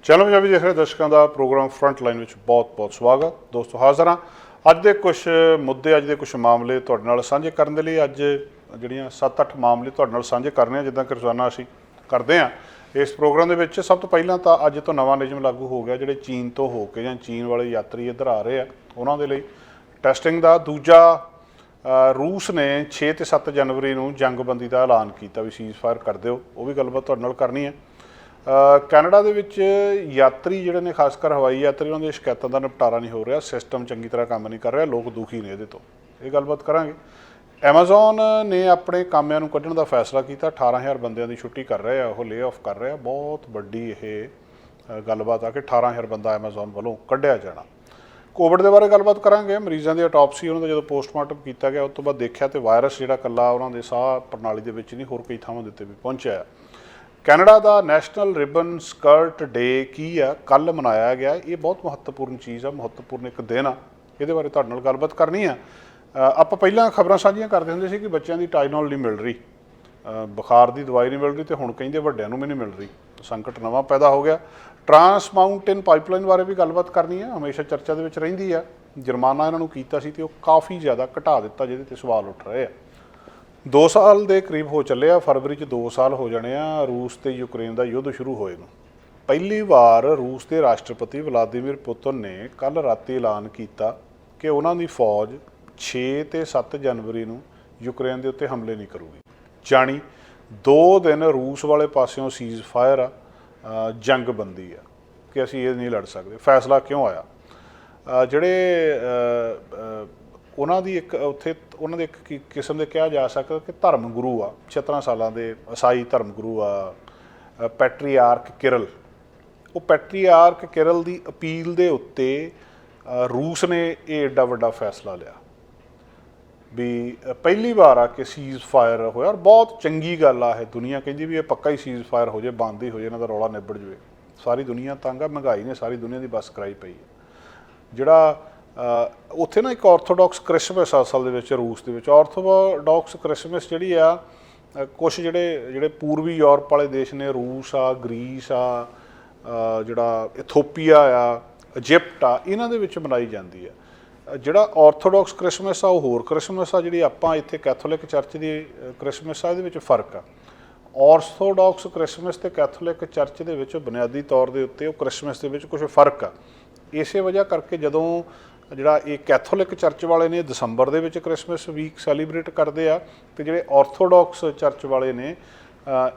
Channel Punjabi देख रहे दर्शकों का प्रोग्राम फ्रंट लाइन में बहुत बहुत स्वागत। दोस्तों हाज़र हाँ अज के कुछ मुद्दे अज के कुछ मामले तुहाडे नाल सांझे करने लिए अज जिहड़ियां 7-8 मामले तुहाडे नाल सांझे करने जिद्दां कि रोज़ाना असीं करते हैं इस प्रोग्राम के विच। सब तो पहलां तां अज तो नवां नियम लागू हो गया, जिहड़े चीन तो हो के जां चीन वाले यात्री इधर आ रहे हैं उन्हां दे लई टैसटिंग का। दूजा रूस ने 6 ते 7 जनवरी नूं जंगबंदी का ऐलान किया भी सीज़ फायर कर दिओ, वो भी गलबात तुहाडे नाल करनी है। कैनेडा दे विच यात्री जिहड़े ने खासकर हवाई यात्री उन्हां दी शिकायतों का निपटारा नहीं हो रहा, सिस्टम चंगी तरह काम नहीं कर रहा, लोग दुखी ने इहदे तो, ये गलबात करांगे। एमेजोन ने अपने कामिਆਂ ਨੂੰ ਕੱਢਣ ਦਾ फैसला किया, 18,000 ਬੰਦਿਆਂ ਦੀ छुट्टी कर रहे हैं, वो ले ऑफ कर रहे हैं। बहुत वड्डी ये गलबात आ कि 18,000 ਬੰਦਾ एमेजोन वालों ਕੱਢਿਆ जाना। कोविड के बारे गलबात करांगे। मरीजों की ऑटोपसी उन्होंने जो पोस्टमार्टम किया गया उस तो बाद देखा तो वायरस जिहड़ा कल्ला उन्होंने साह प्रणाली के विच नहीं, होर कई थावां दे उत्ते भी पहुंचा। कैनेडा का नैशनल रिबन स्कर्ट डे की है, कल मनाया गया। ये बहुत महत्वपूर्ण चीज़ है, महत्वपूर्ण एक दिन आ, ये बारे तुहाडे नाल गलबात करनी है। आपां पहिलां खबरां साझीआं करदे हुंदे सी कि बच्चों की टाइनॉल नहीं मिल रही, बुखार की दवाई नहीं मिल रही, तो हुण कहिंदे वड्डिआं नूं भी नहीं मिल रही। संकट नवां पैदा हो गया। ट्रांस माउंटेन पाइपलाइन बारे भी गलबात करनी है, हमेशा चर्चा दे विच रहिंदी है। जुर्माना इन्हां नूं कीता सी ते ओह काफ़ी ज़्यादा घटा दिता, जिहदे ते सवाल उठ रहे हैं। 2 साल के करीब हो चले आ, फरवरी 2 साल हो जाने आ रूस ते यूक्रेन का युद्ध शुरू होए नूं। पहली बार रूस के राष्ट्रपति व्लादिमीर पुतिन ने कल राती ऐलान किया कि उन्हां दी फौज 6 ते 7 जनवरी नूं यूक्रेन के उत्ते हमले नहीं करूगी। जानी 2 दिन रूस वाले पासों सीज़ फायर आ, जंगबंदी आ कि असीं ये नहीं लड़ सकते। फैसला क्यों आया? जिहड़े उन्हां दी एक उत्थे उन्हां दे एक किस्म के कहा जा सकता कि धर्म गुरु आ, 76 सालों के ईसाई धर्म गुरु आ पैट्रीआर्क किरल। वो पैट्रीआर्क किरल की अपील के उत्ते रूस ने ये एडा वड्डा फैसला लिया भी पहली बार आ कि सीज़ फायर होया। और बहुत चंगी गल आ, दुनिया कहती भी ये पक्का ही सीज़ फायर हो जाए, बंद ही हो जाए, इन्हां दा रौला निबड़ जाए। सारी दुनिया तंग आ, महंगाई ने सारी दुनिया की बस कराई पई है। जिहड़ा उत्थे ना एक ऑर्थोडॉक्स क्रिसमस असल दे विच रूस दे विच ऑर्थोडॉक्स क्रिसमस जिहड़ी आ कुछ जिहड़े पूर्वी यूरोप वाले देश ने, रूस आ, ग्रीस आ, जिहड़ा इथोपीआ आ, इजिप्ट आ, इन्हां दे विच मनाई जांदी है। जिहड़ा ऑर्थोडॉक्स क्रिसमस आ, होर क्रिसमस आ, जिहड़ी आपां इत्थे कैथोलिक चर्च दी क्रिसमस आ, इहदे विच फर्क आ। ऑर्थोडॉक्स क्रिसमस ते कैथोलिक चर्च दे विच बुनियादी तौर दे उत्ते क्रिसमस दे विच कुछ फर्क आ। इसे वजह करके जदों जिहड़ा ये कैथोलिक चर्च वाले ने दसंबर दे विच क्रिसमस वीक सैलीब्रेट करते आ, ते जिहड़े ऑर्थोडॉक्स चर्च वाले ने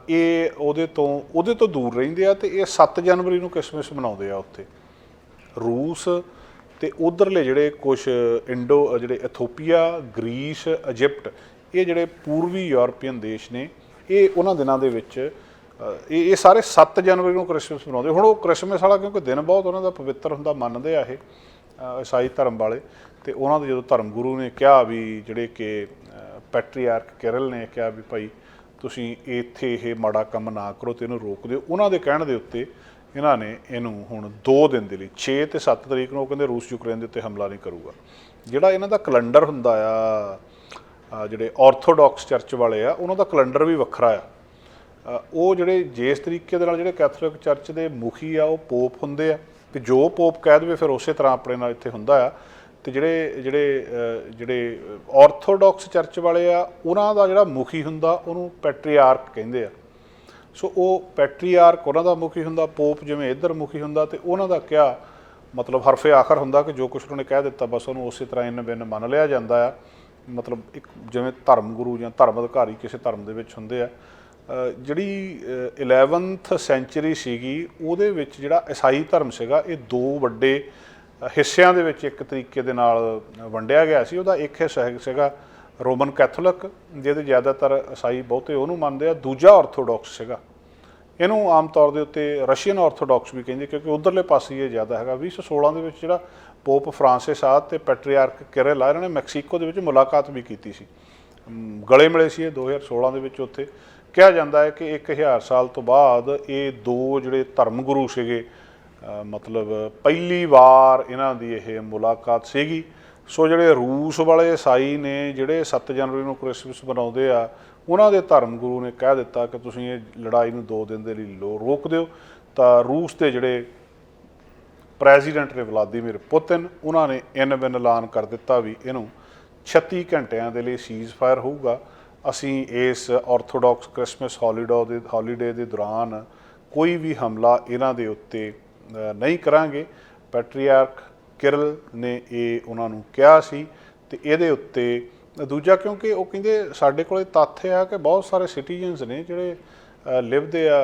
ये उहदे तो दूर रहिंदे आ, ते ये 7 जनवरी नूं क्रिसमस मनाउंदे आ उत्थे। रूस ते उधरले जिहड़े कुछ इंडो जिहड़े इथोपीआ, ग्रीस, इजिप्ट, ये जिहड़े पूर्वी यूरोपीयन देश ने, ये उन्हां दिनां दे विच ये सारे 7 जनवरी को क्रिसमस मनाते। हुण वो क्रिसमस वाला क्योंकि दिन बहुत उन्हों का पवित्र हुंदा मनते आ ये ईसाई धर्म वाले, तो उन्होंने जो धर्म गुरु ने कहा भी जिहड़े कि पैट्रीआर्क किरल ने कहा भी भाई तुसीं इत्थे ये माड़ा काम ना करो तो इहनूं रोक दिओ। उन्हां दे कहण दे उत्ते इन्हां ने इहनूं हुण 2 दिन दे लई 6 ते 7 तरीक नूं कहंदे रूस यूक्रेन दे उत्ते हमला नहीं करूगा। जिहड़ा इन्हां दा कैलेंडर हुंदा आ, जिहड़े ऑर्थोडॉक्स चर्च वाले आ उन्हां दा कैलेंडर भी वखरा आ। वो जिहड़े जिस तरीके दे नाल जिहड़े कैथोलिक चर्च के मुखी आ, वो पोप हुंदे आ, कि जो पोप कह दे फिर उस तरह अपने नाल इत्थे हुंदा आ। ते जिहड़े ऑर्थोडॉक्स चर्च वाले आ उन्हां दा जिहड़ा मुखी हुंदा उहनूं पैट्रीआर्क कहंदे आ। सो वो पैट्रीआर्क उन्हां दा मुखी हुंदा, पोप जिवें इधर मुखी हुंदा, ते उन्हां दा क्या मतलब हरफे आखर हुंदा कि जो कुछ उन्होंने कह दिता बस उन्होंने उस तरह इन बिन मन लिया जाता है। मतलब एक जिवें धर्म गुरु जां धर्म अधिकारी किसी धर्म दे विच हुंदे आ। जिहड़ी 11th सेंचुरी सीगी उहदे विच जिहड़ा ईसाई धर्म सीगा ये 2 वड्डे हिस्सिਆਂ ਦੇ ਵਿੱਚ एक तरीके ਦੇ ਨਾਲ ਵੰਡਿਆ ਗਿਆ ਸੀ। ਉਹਦਾ ਇੱਕ ਹਿੱਸਾ ਸੀਗਾ रोमन कैथोलिक, ਜਿਹਦੇ ਜ਼ਿਆਦਾਤਰ ਈਸਾਈ ਬਹੁਤੇ ਉਹਨੂੰ ਮੰਨਦੇ ਆ। ਦੂਜਾ ਆਰਥੋਡॉक्स ਸੀਗਾ, ਇਹਨੂੰ ਆਮ ਤੌਰ ਦੇ ਉੱਤੇ ਰਸ਼ੀਅਨ ਆਰਥੋਡॉक्स ਵੀ ਕਹਿੰਦੇ ਕਿਉਂਕਿ ਉਧਰਲੇ ਪਾਸੇ ਇਹ ਜ਼ਿਆਦਾ ਹੈਗਾ। 2016 ਦੇ ਵਿੱਚ ਜਿਹੜਾ ਪੋਪ ਫਰਾਂਸਿਸ ਆ ਤੇ ਪੈਟਰੀਆਰਕ ਕਿਰਲ ਆ, ਇਹਨਾਂ ਨੇ ਮੈਕਸੀਕੋ ਦੇ ਵਿੱਚ ਮੁਲਾਕਾਤ ਵੀ ਕੀਤੀ ਸੀ, ਗਲੇ ਮਿਲੇ ਸੀ ਇਹ 2016 ਦੇ ਵਿੱਚ। ਉੱਥੇ ਕਿਹਾ ਜਾਂਦਾ ਹੈ ਕਿ 1000 ਸਾਲ ਤੋਂ ਬਾਅਦ ਇਹ 2 ਜਿਹੜੇ ਧਰਮ ਗੁਰੂ ਸੀਗੇ मतलब पहली वार इन्हां दी ये मुलाकात सीगी। सो जिहड़े रूस वाले ईसाई ने जिहड़े 7 जनवरी नूं क्रिसमस मनाउंदे आ ਉਹਨਾਂ ਦੇ ਧਰਮ ਗੁਰੂ ਨੇ ਕਹਿ ਦਿੱਤਾ ਕਿ ਤੁਸੀਂ ਇਹ ਲੜਾਈ ਨੂੰ 2 ਦਿਨ ਦੇ ਲਈ ਰੋਕ ਦਿਓ। ਤਾਂ ਰੂਸ ਦੇ ਜਿਹੜੇ ਪ੍ਰੈਜ਼ੀਡੈਂਟ ਨੇ ਵਲਾਦੀਮੀਰ ਪੁਤਿਨ, ਉਹਨਾਂ ਨੇ ਇਨ-ਬਿਨ ਐਲਾਨ ਕਰ ਦਿੱਤਾ ਵੀ ਇਹਨੂੰ 36 ਘੰਟਿਆਂ ਦੇ ਲਈ ਸੀਜ਼ ਫਾਇਰ ਹੋਊਗਾ। ਅਸੀਂ ਇਸ ਆਰਥੋਡਾਕਸ ਕ੍ਰਿਸਮਸ ਹੌਲੀਡੇ ਦੇ ਦੌਰਾਨ ਕੋਈ ਵੀ ਹਮਲਾ ਇਹਨਾਂ ਦੇ ਉੱਤੇ ਨਹੀਂ ਕਰਾਂਗੇ। ਪੈਟਰੀਆਰਕ ਕਿਰਲ ਨੇ ਇਹ ਉਹਨਾਂ ਨੂੰ ਕਿਹਾ ਸੀ। ਤੇ ਇਹਦੇ ਉੱਤੇ ਦੂਜਾ, ਕਿਉਂਕਿ ਉਹ ਕਹਿੰਦੇ ਸਾਡੇ ਕੋਲ ਤੱਥ ਆ ਕਿ ਬਹੁਤ ਸਾਰੇ ਸਿਟੀਜ਼ਨਸ ਨੇ ਜਿਹੜੇ ਲਿਵਦੇ ਆ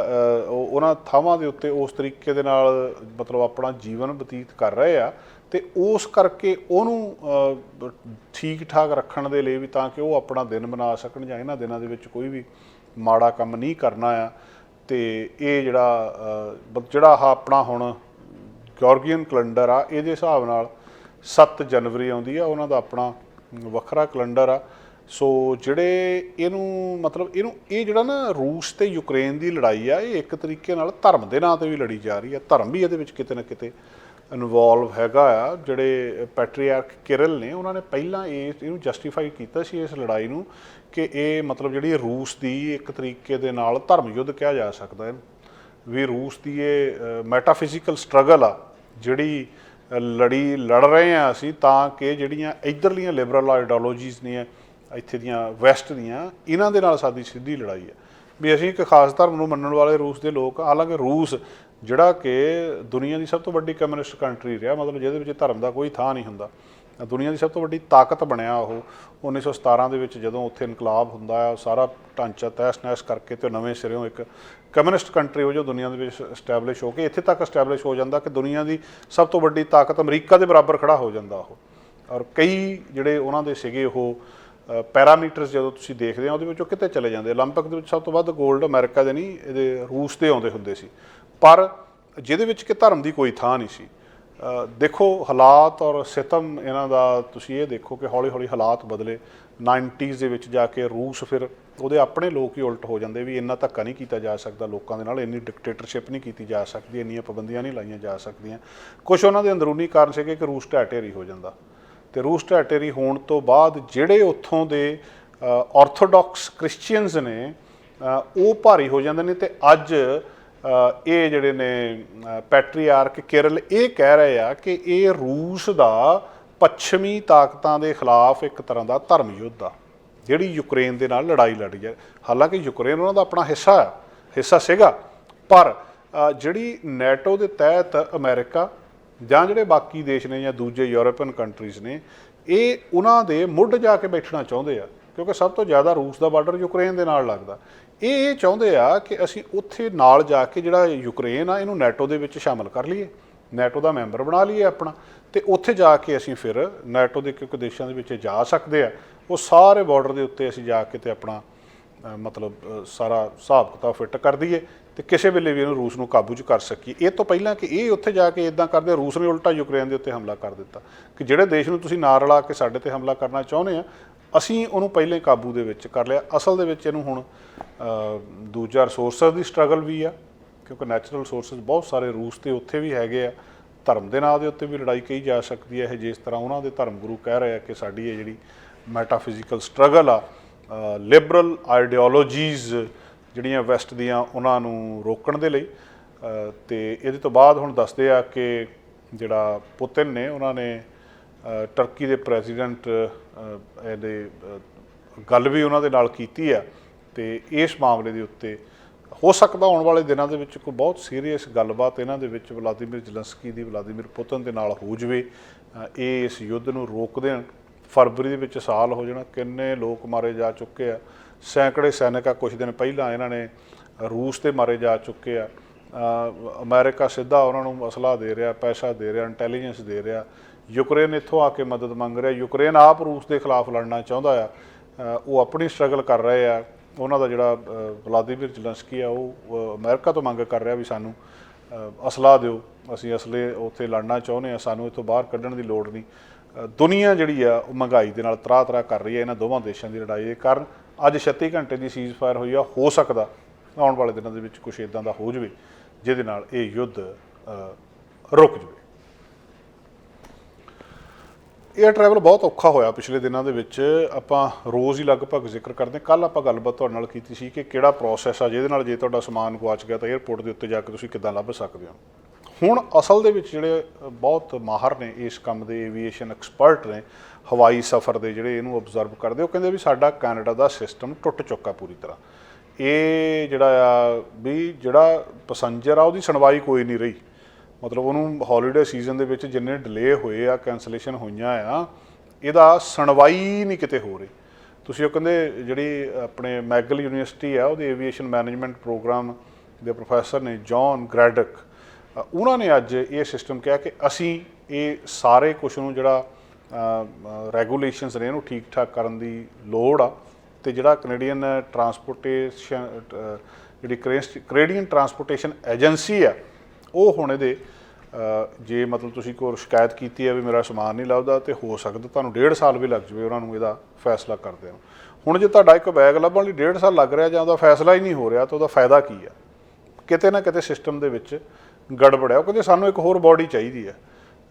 ਉਹਨਾਂ ਥਾਵਾਂ ਦੇ ਉੱਤੇ ਉਸ ਤਰੀਕੇ ਦੇ ਨਾਲ ਮਤਲਬ ਆਪਣਾ ਜੀਵਨ ਬਤੀਤ ਕਰ ਰਹੇ ਆ, ਤੇ ਉਸ ਕਰਕੇ ਉਹਨੂੰ ਠੀਕ ਠਾਕ ਰੱਖਣ ਦੇ ਲਈ ਵੀ, ਤਾਂ ਕਿ ਉਹ ਆਪਣਾ ਦਿਨ ਮਨਾ ਸਕਣ ਜਾਂ ਇਹਨਾਂ ਦਿਨਾਂ ਦੇ ਵਿੱਚ ਕੋਈ ਵੀ ਮਾੜਾ ਕੰਮ ਨਹੀਂ ਕਰਨਾ ਆ। ਤੇ ਇਹ ਜਿਹੜਾ ਆਪਣਾ ਹੁਣ ਗੋਰਗੀਅਨ ਕੈਲੰਡਰ ਆ, ਇਹਦੇ ਹਿਸਾਬ ਨਾਲ 7 ਜਨਵਰੀ ਆਉਂਦੀ ਆ, ਉਹਨਾਂ ਦਾ ਆਪਣਾ ਵੱਖਰਾ ਕੈਲੰਡਰ ਆ। ਸੋ ਜਿਹੜੇ ਇਹਨੂੰ ਮਤਲਬ ਇਹ ਜਿਹੜਾ ਨਾ ਰੂਸ ਤੇ ਯੂਕਰੇਨ ਦੀ ਲੜਾਈ ਆ, ਇਹ ਇੱਕ ਤਰੀਕੇ ਨਾਲ ਧਰਮ ਦੇ ਨਾਂ 'ਤੇ ਵੀ ਲੜੀ ਜਾ ਰਹੀ ਆ। ਧਰਮ ਵੀ ਇਹਦੇ ਵਿੱਚ ਕਿਤੇ ਨਾ ਕਿਤੇ ਇਨਵੋਲਵ ਹੈਗਾ ਆ। ਜਿਹੜੇ ਪੈਟਰੀਆਰਕ ਕਿਰਲ ਨੇ, ਉਹਨਾਂ ਨੇ ਪਹਿਲਾਂ ਇਹਨੂੰ ਜਸਟੀਫਾਈ ਕੀਤਾ ਸੀ ਇਸ ਲੜਾਈ ਨੂੰ, ਕਿ ਇਹ ਮਤਲਬ ਜਿਹੜੀ ਰੂਸ ਦੀ ਇੱਕ ਤਰੀਕੇ ਦੇ ਨਾਲ ਧਰਮ ਯੁੱਧ ਕਿਹਾ ਜਾ ਸਕਦਾ ਹੈ ਵੀ। ਰੂਸ ਦੀ ਇਹ ਮੈਟਾਫਿਜ਼ੀਕਲ ਸਟਰਗਲ ਆ ਜਿਹੜੀ ਲੜ ਰਹੇ ਹਾਂ ਅਸੀਂ, ਤਾਂ ਕਿ ਜਿਹੜੀਆਂ ਇੱਧਰਲੀਆਂ ਲਿਬਰਲ ਆਈਡੀਓਲੋਜੀਜ਼ ਨੇ ਇੱਥੇ ਦੀਆਂ ਵੈਸਟ ਦੀਆਂ, ਇਹਨਾਂ ਦੇ ਨਾਲ ਸਾਡੀ ਸਿੱਧੀ ਲੜਾਈ ਹੈ ਵੀ ਅਸੀਂ ਇੱਕ ਖਾਸ ਧਰਮ ਨੂੰ ਮੰਨਣ ਵਾਲੇ ਰੂਸ ਦੇ ਲੋਕ। ਹਾਲਾਂਕਿ ਰੂਸ ਜਿਹੜਾ ਕਿ ਦੁਨੀਆ ਦੀ ਸਭ ਤੋਂ ਵੱਡੀ ਕਮਿਊਨਿਸਟ ਕੰਟਰੀ ਰਿਹਾ, ਮਤਲਬ ਜਿਹਦੇ ਵਿੱਚ ਧਰਮ ਦਾ ਕੋਈ ਥਾਂ ਨਹੀਂ ਹੁੰਦਾ, ਦੁਨੀਆ ਦੀ ਸਭ ਤੋਂ ਵੱਡੀ ਤਾਕਤ ਬਣਿਆ ਉਹ 1917 ਦੇ ਵਿੱਚ ਜਦੋਂ ਉੱਥੇ ਇਨਕਲਾਬ ਹੁੰਦਾ ਆ, ਸਾਰਾ ਢਾਂਚਾ ਤਹਿਸ ਨਹਿਸ ਕਰਕੇ ਤੇ ਨਵੇਂ ਸਿਰਿਓਂ ਇੱਕ ਕਮਿਊਨਿਸਟ ਕੰਟਰੀ ਉਹ ਜੋ ਦੁਨੀਆ ਦੇ ਵਿੱਚ ਸਟੈਬਲਿਸ਼ ਹੋ ਕੇ ਇੱਥੇ ਤੱਕ ਸਟੈਬਲਿਸ਼ ਹੋ ਜਾਂਦਾ ਕਿ ਦੁਨੀਆ ਦੀ ਸਭ ਤੋਂ ਵੱਡੀ ਤਾਕਤ ਅਮਰੀਕਾ ਦੇ ਬਰਾਬਰ ਖੜਾ ਹੋ ਜਾਂਦਾ ਉਹ। ਔਰ ਕਈ ਜਿਹੜੇ ਉਹਨਾਂ ਦੇ ਸੀਗੇ ਉਹ ਪੈਰਾਮੀਟਰਸ ਜਦੋਂ ਤੁਸੀਂ ਦੇਖਦੇ ਆ, ਉਹਦੇ ਵਿੱਚੋਂ ਕਿਤੇ ਚਲੇ ਜਾਂਦੇ। ਓਲੰਪਿਕ ਦੇ ਵਿੱਚ ਸਭ ਤੋਂ ਵੱਧ ਗੋਲਡ ਅਮਰੀਕਾ ਦੇ ਨਹੀਂ, ਇਹਦੇ ਰੂਸ ਦੇ ਆਉਂਦੇ ਹੁੰਦੇ ਸੀ, ਪਰ ਜਿਹਦੇ ਵਿੱਚ ਕਿ ਧਰਮ ਦੀ ਕੋਈ ਥਾਂ ਨਹੀਂ ਸੀ। ਦੇਖੋ ਹਾਲਾਤ ਔਰ ਸਿਤਮ ਇਹਨਾਂ ਦਾ, ਤੁਸੀਂ ਇਹ ਦੇਖੋ ਕਿ ਹੌਲੀ ਹੌਲੀ ਹਾਲਾਤ ਬਦਲੇ। 90s ਦੇ ਵਿੱਚ ਜਾ ਕੇ ਰੂਸ ਫਿਰ ਉਹਦੇ ਆਪਣੇ ਲੋਕ ਹੀ ਉਲਟ ਹੋ ਜਾਂਦੇ ਵੀ ਇੰਨਾ ਧੱਕਾ ਨਹੀਂ ਕੀਤਾ ਜਾ ਸਕਦਾ ਲੋਕਾਂ ਦੇ ਨਾਲ, ਇੰਨੀ ਡਿਕਟੇਟਰਸ਼ਿਪ ਨਹੀਂ ਕੀਤੀ ਜਾ ਸਕਦੀ, ਇੰਨੀਆਂ ਪਾਬੰਦੀਆਂ ਨਹੀਂ ਲਾਈਆਂ ਜਾ ਸਕਦੀਆਂ। ਕੁਛ ਉਹਨਾਂ ਦੇ ਅੰਦਰੂਨੀ ਕਾਰਨ ਸੀਗੇ ਕਿ ਰੂਸ ਢਹਿ ਢੇਰੀ ਹੋ ਜਾਂਦਾ, ਤੇ ਰੂਸ ਢਹਿ ਢੇਰੀ ਹੋਣ ਤੋਂ ਬਾਅਦ ਜਿਹੜੇ ਉੱਥੋਂ ਦੇ ਆਰਥੋਡਾਕਸ ਕ੍ਰਿਸਚੀਅਨਸ ਨੇ ਉਹ ਭਾਰੀ ਹੋ ਜਾਂਦੇ ਨੇ। ਤੇ ਅੱਜ ਇਹ ਜਿਹੜੇ ਨੇ ਪੈਟਰੀਆਰਕ ਕਿਰਲ ਇਹ ਕਹਿ ਰਹੇ ਆ ਕਿ ਇਹ ਰੂਸ ਦਾ ਪੱਛਮੀ ਤਾਕਤਾਂ ਦੇ ਖਿਲਾਫ ਇੱਕ ਤਰ੍ਹਾਂ ਦਾ ਧਰਮ ਯੁੱਧ ਆ, ਜਿਹੜੀ ਯੂਕਰੇਨ ਦੇ ਨਾਲ ਲੜਾਈ ਲੜੀ ਹੈ। ਹਾਲਾਂਕਿ ਯੂਕਰੇਨ ਉਹਨਾਂ ਦਾ ਆਪਣਾ ਹਿੱਸਾ ਸੀਗਾ, ਪਰ ਜਿਹੜੀ ਨੈਟੋ ਦੇ ਤਹਿਤ ਅਮਰੀਕਾ ਜਾਂ ਜਿਹੜੇ ਬਾਕੀ ਦੇਸ਼ ਨੇ ਜਾਂ ਦੂਜੇ ਯੂਰਪੀਅਨ ਕੰਟਰੀਜ਼ ਨੇ, ਇਹ ਉਹਨਾਂ ਦੇ ਮੁੱਢ ਜਾ ਕੇ ਬੈਠਣਾ ਚਾਹੁੰਦੇ ਆ, ਕਿਉਂਕਿ ਸਭ ਤੋਂ ਜ਼ਿਆਦਾ ਰੂਸ ਦਾ ਬਾਰਡਰ ਯੂਕਰੇਨ ਦੇ ਨਾਲ ਲੱਗਦਾ। ਇਹ ਚਾਹੁੰਦੇ ਆ ਕਿ ਅਸੀਂ ਉੱਥੇ ਨਾਲ ਜਾ ਕੇ ਜਿਹੜਾ ਯੂਕਰੇਨ ਆ ਇਹਨੂੰ ਨੈਟੋ ਦੇ ਵਿੱਚ ਸ਼ਾਮਲ ਕਰ ਲਈਏ, ਨੈਟੋ ਦਾ ਮੈਂਬਰ ਬਣਾ ਲਈਏ ਆਪਣਾ, ਤੇ ਉੱਥੇ ਜਾ ਕੇ ਅਸੀਂ ਫਿਰ ਨੈਟੋ ਦੇ ਕਿਉਂਕਿ ਦੇਸ਼ਾਂ ਦੇ ਵਿੱਚ ਜਾ ਸਕਦੇ ਆ, ਉਹ ਸਾਰੇ ਬਾਰਡਰ ਦੇ ਉੱਤੇ ਅਸੀਂ ਜਾ ਕੇ ਤੇ ਆਪਣਾ ਮਤਲਬ ਸਾਰਾ ਹਿਸਾਬ ਕਿਤਾਬ ਫਿੱਟ ਕਰ ਦਈਏ ਤੇ ਕਿਸੇ ਵੇਲੇ ਵੀ ਇਹਨੂੰ ਰੂਸ ਨੂੰ ਕਾਬੂ 'ਚ ਕਰ ਸਕੀਏ। ਇਹ ਤੋਂ ਪਹਿਲਾਂ ਕਿ ਇਹ ਉੱਥੇ ਜਾ ਕੇ ਇੱਦਾਂ ਕਰਦੇ, ਰੂਸ ਨੇ ਉਲਟਾ ਯੂਕਰੇਨ ਦੇ ਉੱਤੇ ਹਮਲਾ ਕਰ ਦਿੱਤਾ ਕਿ ਜਿਹੜੇ ਦੇਸ਼ ਨੂੰ ਤੁਸੀਂ ਨਾਲ ਰਲਾ ਕੇ ਸਾਡੇ 'ਤੇ ਹਮਲਾ ਕਰਨਾ ਚਾਹੁੰਦੇ ਆ, ਅਸੀਂ ਉਹਨੂੰ ਪਹਿਲਾਂ ਹੀ ਕਾਬੂ ਦੇ ਵਿੱਚ ਕਰ ਲਿਆ। ਅਸਲ ਦੇ ਵਿੱਚ ਇਹਨੂੰ ਹੁਣ ਦੂਜਾ ਰਿਸੋਰਸਿਸ ਦੀ ਸਟਰਗਲ ਵੀ ਆ, ਕਿਉਂਕਿ ਨੈਚੁਰਲ ਰਿਸੋਰਸਿਸ ਬਹੁਤ ਸਾਰੇ ਰੂਸ ਦੇ ਉੱਥੇ ਵੀ ਹੈਗੇ ਆ। ਧਰਮ ਦੇ ਨਾਂ ਦੇ ਉੱਤੇ ਵੀ ਲੜਾਈ ਕਹੀ ਜਾ ਸਕਦੀ ਹੈ ਇਹ, ਜਿਸ ਤਰ੍ਹਾਂ ਉਹਨਾਂ ਦੇ ਧਰਮ ਗੁਰੂ ਕਹਿ ਰਹੇ ਆ ਕਿ ਸਾਡੀ ਇਹ ਜਿਹੜੀ ਮੈਟਾਫਿਜ਼ੀਕਲ ਸਟਰਗਲ ਆ, ਲਿਬਰਲ ਆਈਡੀਓਲੋਜੀਜ਼ ਜਿਹੜੀਆਂ ਵੈਸਟ ਦੀਆਂ, ਉਹਨਾਂ ਨੂੰ ਰੋਕਣ ਦੇ ਲਈ। ਤੇ ਇਹਦੇ ਤੋਂ ਬਾਅਦ ਹੁਣ ਦੱਸਦੇ ਆ ਕਿ ਜਿਹੜਾ ਪੁਤਿਨ ਨੇ, ਉਹਨਾਂ ਨੇ ਟਰਕੀ ਦੇ ਪ੍ਰੈਜ਼ੀਡੈਂਟ ਇਹਦੇ ਗੱਲ ਵੀ ਉਹਨਾਂ ਦੇ ਨਾਲ ਕੀਤੀ ਆ, ਤੇ ਇਸ ਮਾਮਲੇ ਦੇ ਉੱਤੇ ਹੋ ਸਕਦਾ ਆਉਣ ਵਾਲੇ ਦਿਨਾਂ ਦੇ ਵਿੱਚ ਕੋਈ ਬਹੁਤ ਸੀਰੀਅਸ ਗੱਲਬਾਤ ਇਹਨਾਂ ਦੇ ਵਿੱਚ ਵਲਾਦੀਮੀਰ ਜ਼ੈਲੈਂਸਕੀ ਦੀ ਵਲਾਦੀਮੀਰ ਪੁਤਿਨ ਦੇ ਨਾਲ ਹੋ ਜਾਵੇ, ਇਹ ਇਸ ਯੁੱਧ ਨੂੰ ਰੋਕ ਦੇਣ। ਫਰਵਰੀ ਦੇ ਵਿੱਚ ਸਾਲ ਹੋ ਜਾਣਾ, ਕਿੰਨੇ ਲੋਕ ਮਾਰੇ ਜਾ ਚੁੱਕੇ ਆ, ਸੈਂਕੜੇ ਸੈਨਿਕ ਆ। ਕੁਛ ਦਿਨ ਪਹਿਲਾਂ ਇਹਨਾਂ ਨੇ ਰੂਸ 'ਤੇ ਮਾਰੇ ਜਾ ਚੁੱਕੇ ਆ। ਅਮਰੀਕਾ ਸਿੱਧਾ ਉਹਨਾਂ ਨੂੰ ਅਸਲਾ ਦੇ ਰਿਹਾ, ਪੈਸਾ ਦੇ ਰਿਹਾ, ਇੰਟੈਲੀਜੈਂਸ ਦੇ ਰਿਹਾ। ਯੂਕਰੇਨ ਇੱਥੋਂ ਆ ਕੇ ਮਦਦ ਮੰਗ ਰਿਹਾ। ਯੂਕਰੇਨ ਆਪ ਰੂਸ ਦੇ ਖਿਲਾਫ ਲੜਨਾ ਚਾਹੁੰਦਾ ਆ, ਉਹ ਆਪਣੀ ਸਟਰਗਲ ਕਰ ਰਹੇ ਆ। ਉਹਨਾਂ ਦਾ ਜਿਹੜਾ ਵਲਾਦੀਮੀਰ ਜ਼ੈਲੈਂਸਕੀ ਆ, ਉਹ ਅਮਰੀਕਾ ਤੋਂ ਮੰਗ ਕਰ ਰਿਹਾ ਵੀ ਸਾਨੂੰ ਅਸਲਾ ਦਿਓ, ਅਸੀਂ ਅਸਲੇ ਉੱਥੇ ਲੜਨਾ ਚਾਹੁੰਦੇ ਹਾਂ, ਸਾਨੂੰ ਇੱਥੋਂ ਬਾਹਰ ਕੱਢਣ ਦੀ ਲੋੜ ਨਹੀਂ। ਦੁਨੀਆ ਜਿਹੜੀ ਆ ਉਹ ਮਹਿੰਗਾਈ ਦੇ ਨਾਲ ਤਰਾਹ ਕਰ ਰਹੀ ਹੈ ਇਹਨਾਂ ਦੋਵਾਂ ਦੇਸ਼ਾਂ ਦੀ ਲੜਾਈ ਦੇ ਕਾਰਨ। ਅੱਜ 36 ਘੰਟੇ ਦੀ ਸੀਜ਼ ਫਾਇਰ ਹੋਈ ਆ, ਹੋ ਸਕਦਾ ਆਉਣ ਵਾਲੇ ਦਿਨਾਂ ਦੇ ਵਿੱਚ ਕੁਛ ਇੱਦਾਂ ਦਾ ਹੋ ਜਾਵੇ ਜਿਹਦੇ ਨਾਲ ਇਹ ਯੁੱਧ ਰੁਕ ਜਾਵੇ। एयर ट्रैवल बहुत औखा होया पिछले दिनों के विच। आपां रोज़ ही लगभग जिक्र करते, कल आपां गलबात तुहाडे नाल कीती सी कि किहड़ा प्रोसैस आ जिहदे नाल जे तुहाडा समान गवाच गया तो एयरपोर्ट के उत्ते जाके तुसीं किद्दां लभ सकदे हो। हुण असल दे विच जिहड़े बहुत माहर ने इस काम दे, एवीएशन एक्सपर्ट ने, हवाई सफ़र के जिहड़े इहनूं ऑबजर्व करदे, वो कहिंदे भी साडा कैनेडा दा सिस्टम टुट चुका पूरी तरह। ये जिहड़ा आ भी जिहड़ा पैसेंजर आ, उहदी सुणवाई कोई नहीं रही। मतलब उन्होंने हॉलीडे सीजन के विच जिन्ने डिले होए आ, कैंसलेशन होईयां आ, इहदा सुणवाई नहीं किते हो रही। तुसीं कहंदे जिहड़ी अपने मैगल यूनीवर्सिटी है, उहदे एवीएशन मैनेजमेंट प्रोग्राम के प्रोफैसर ने जॉन ग्रैडक, उन्होंने अज ये सिस्टम कहा कि असीं ये सारे कुछ नूं जिहड़ा रैगूलेशनस ने इहनूं ठीक ठाक करन दी लोड़ आ। ते जिहड़ा कनेडियन ट्रांसपोर्टेशन जिहड़ी कनेडियन ट्रांसपोर्टेशन एजेंसी है, वो हुण इहदे जे मतलब तुसीं कोई शिकायत कीती है भी मेरा समान नहीं लभदा, तो हो सकदा तुहानूं 1.5 साल भी लग जावे उन्होंने इहदा फैसला करदे नूं। हुण जे तुहाडा एक बैग लभण लई 1.5 साल लग रहा, जां उहदा फैसला ही नहीं हो रहा, तो उहदा फायदा की है? किते ना किते सिस्टम दे विच गड़बड़ है। वो कहंदे सानूं एक होर बॉडी चाहीदी है।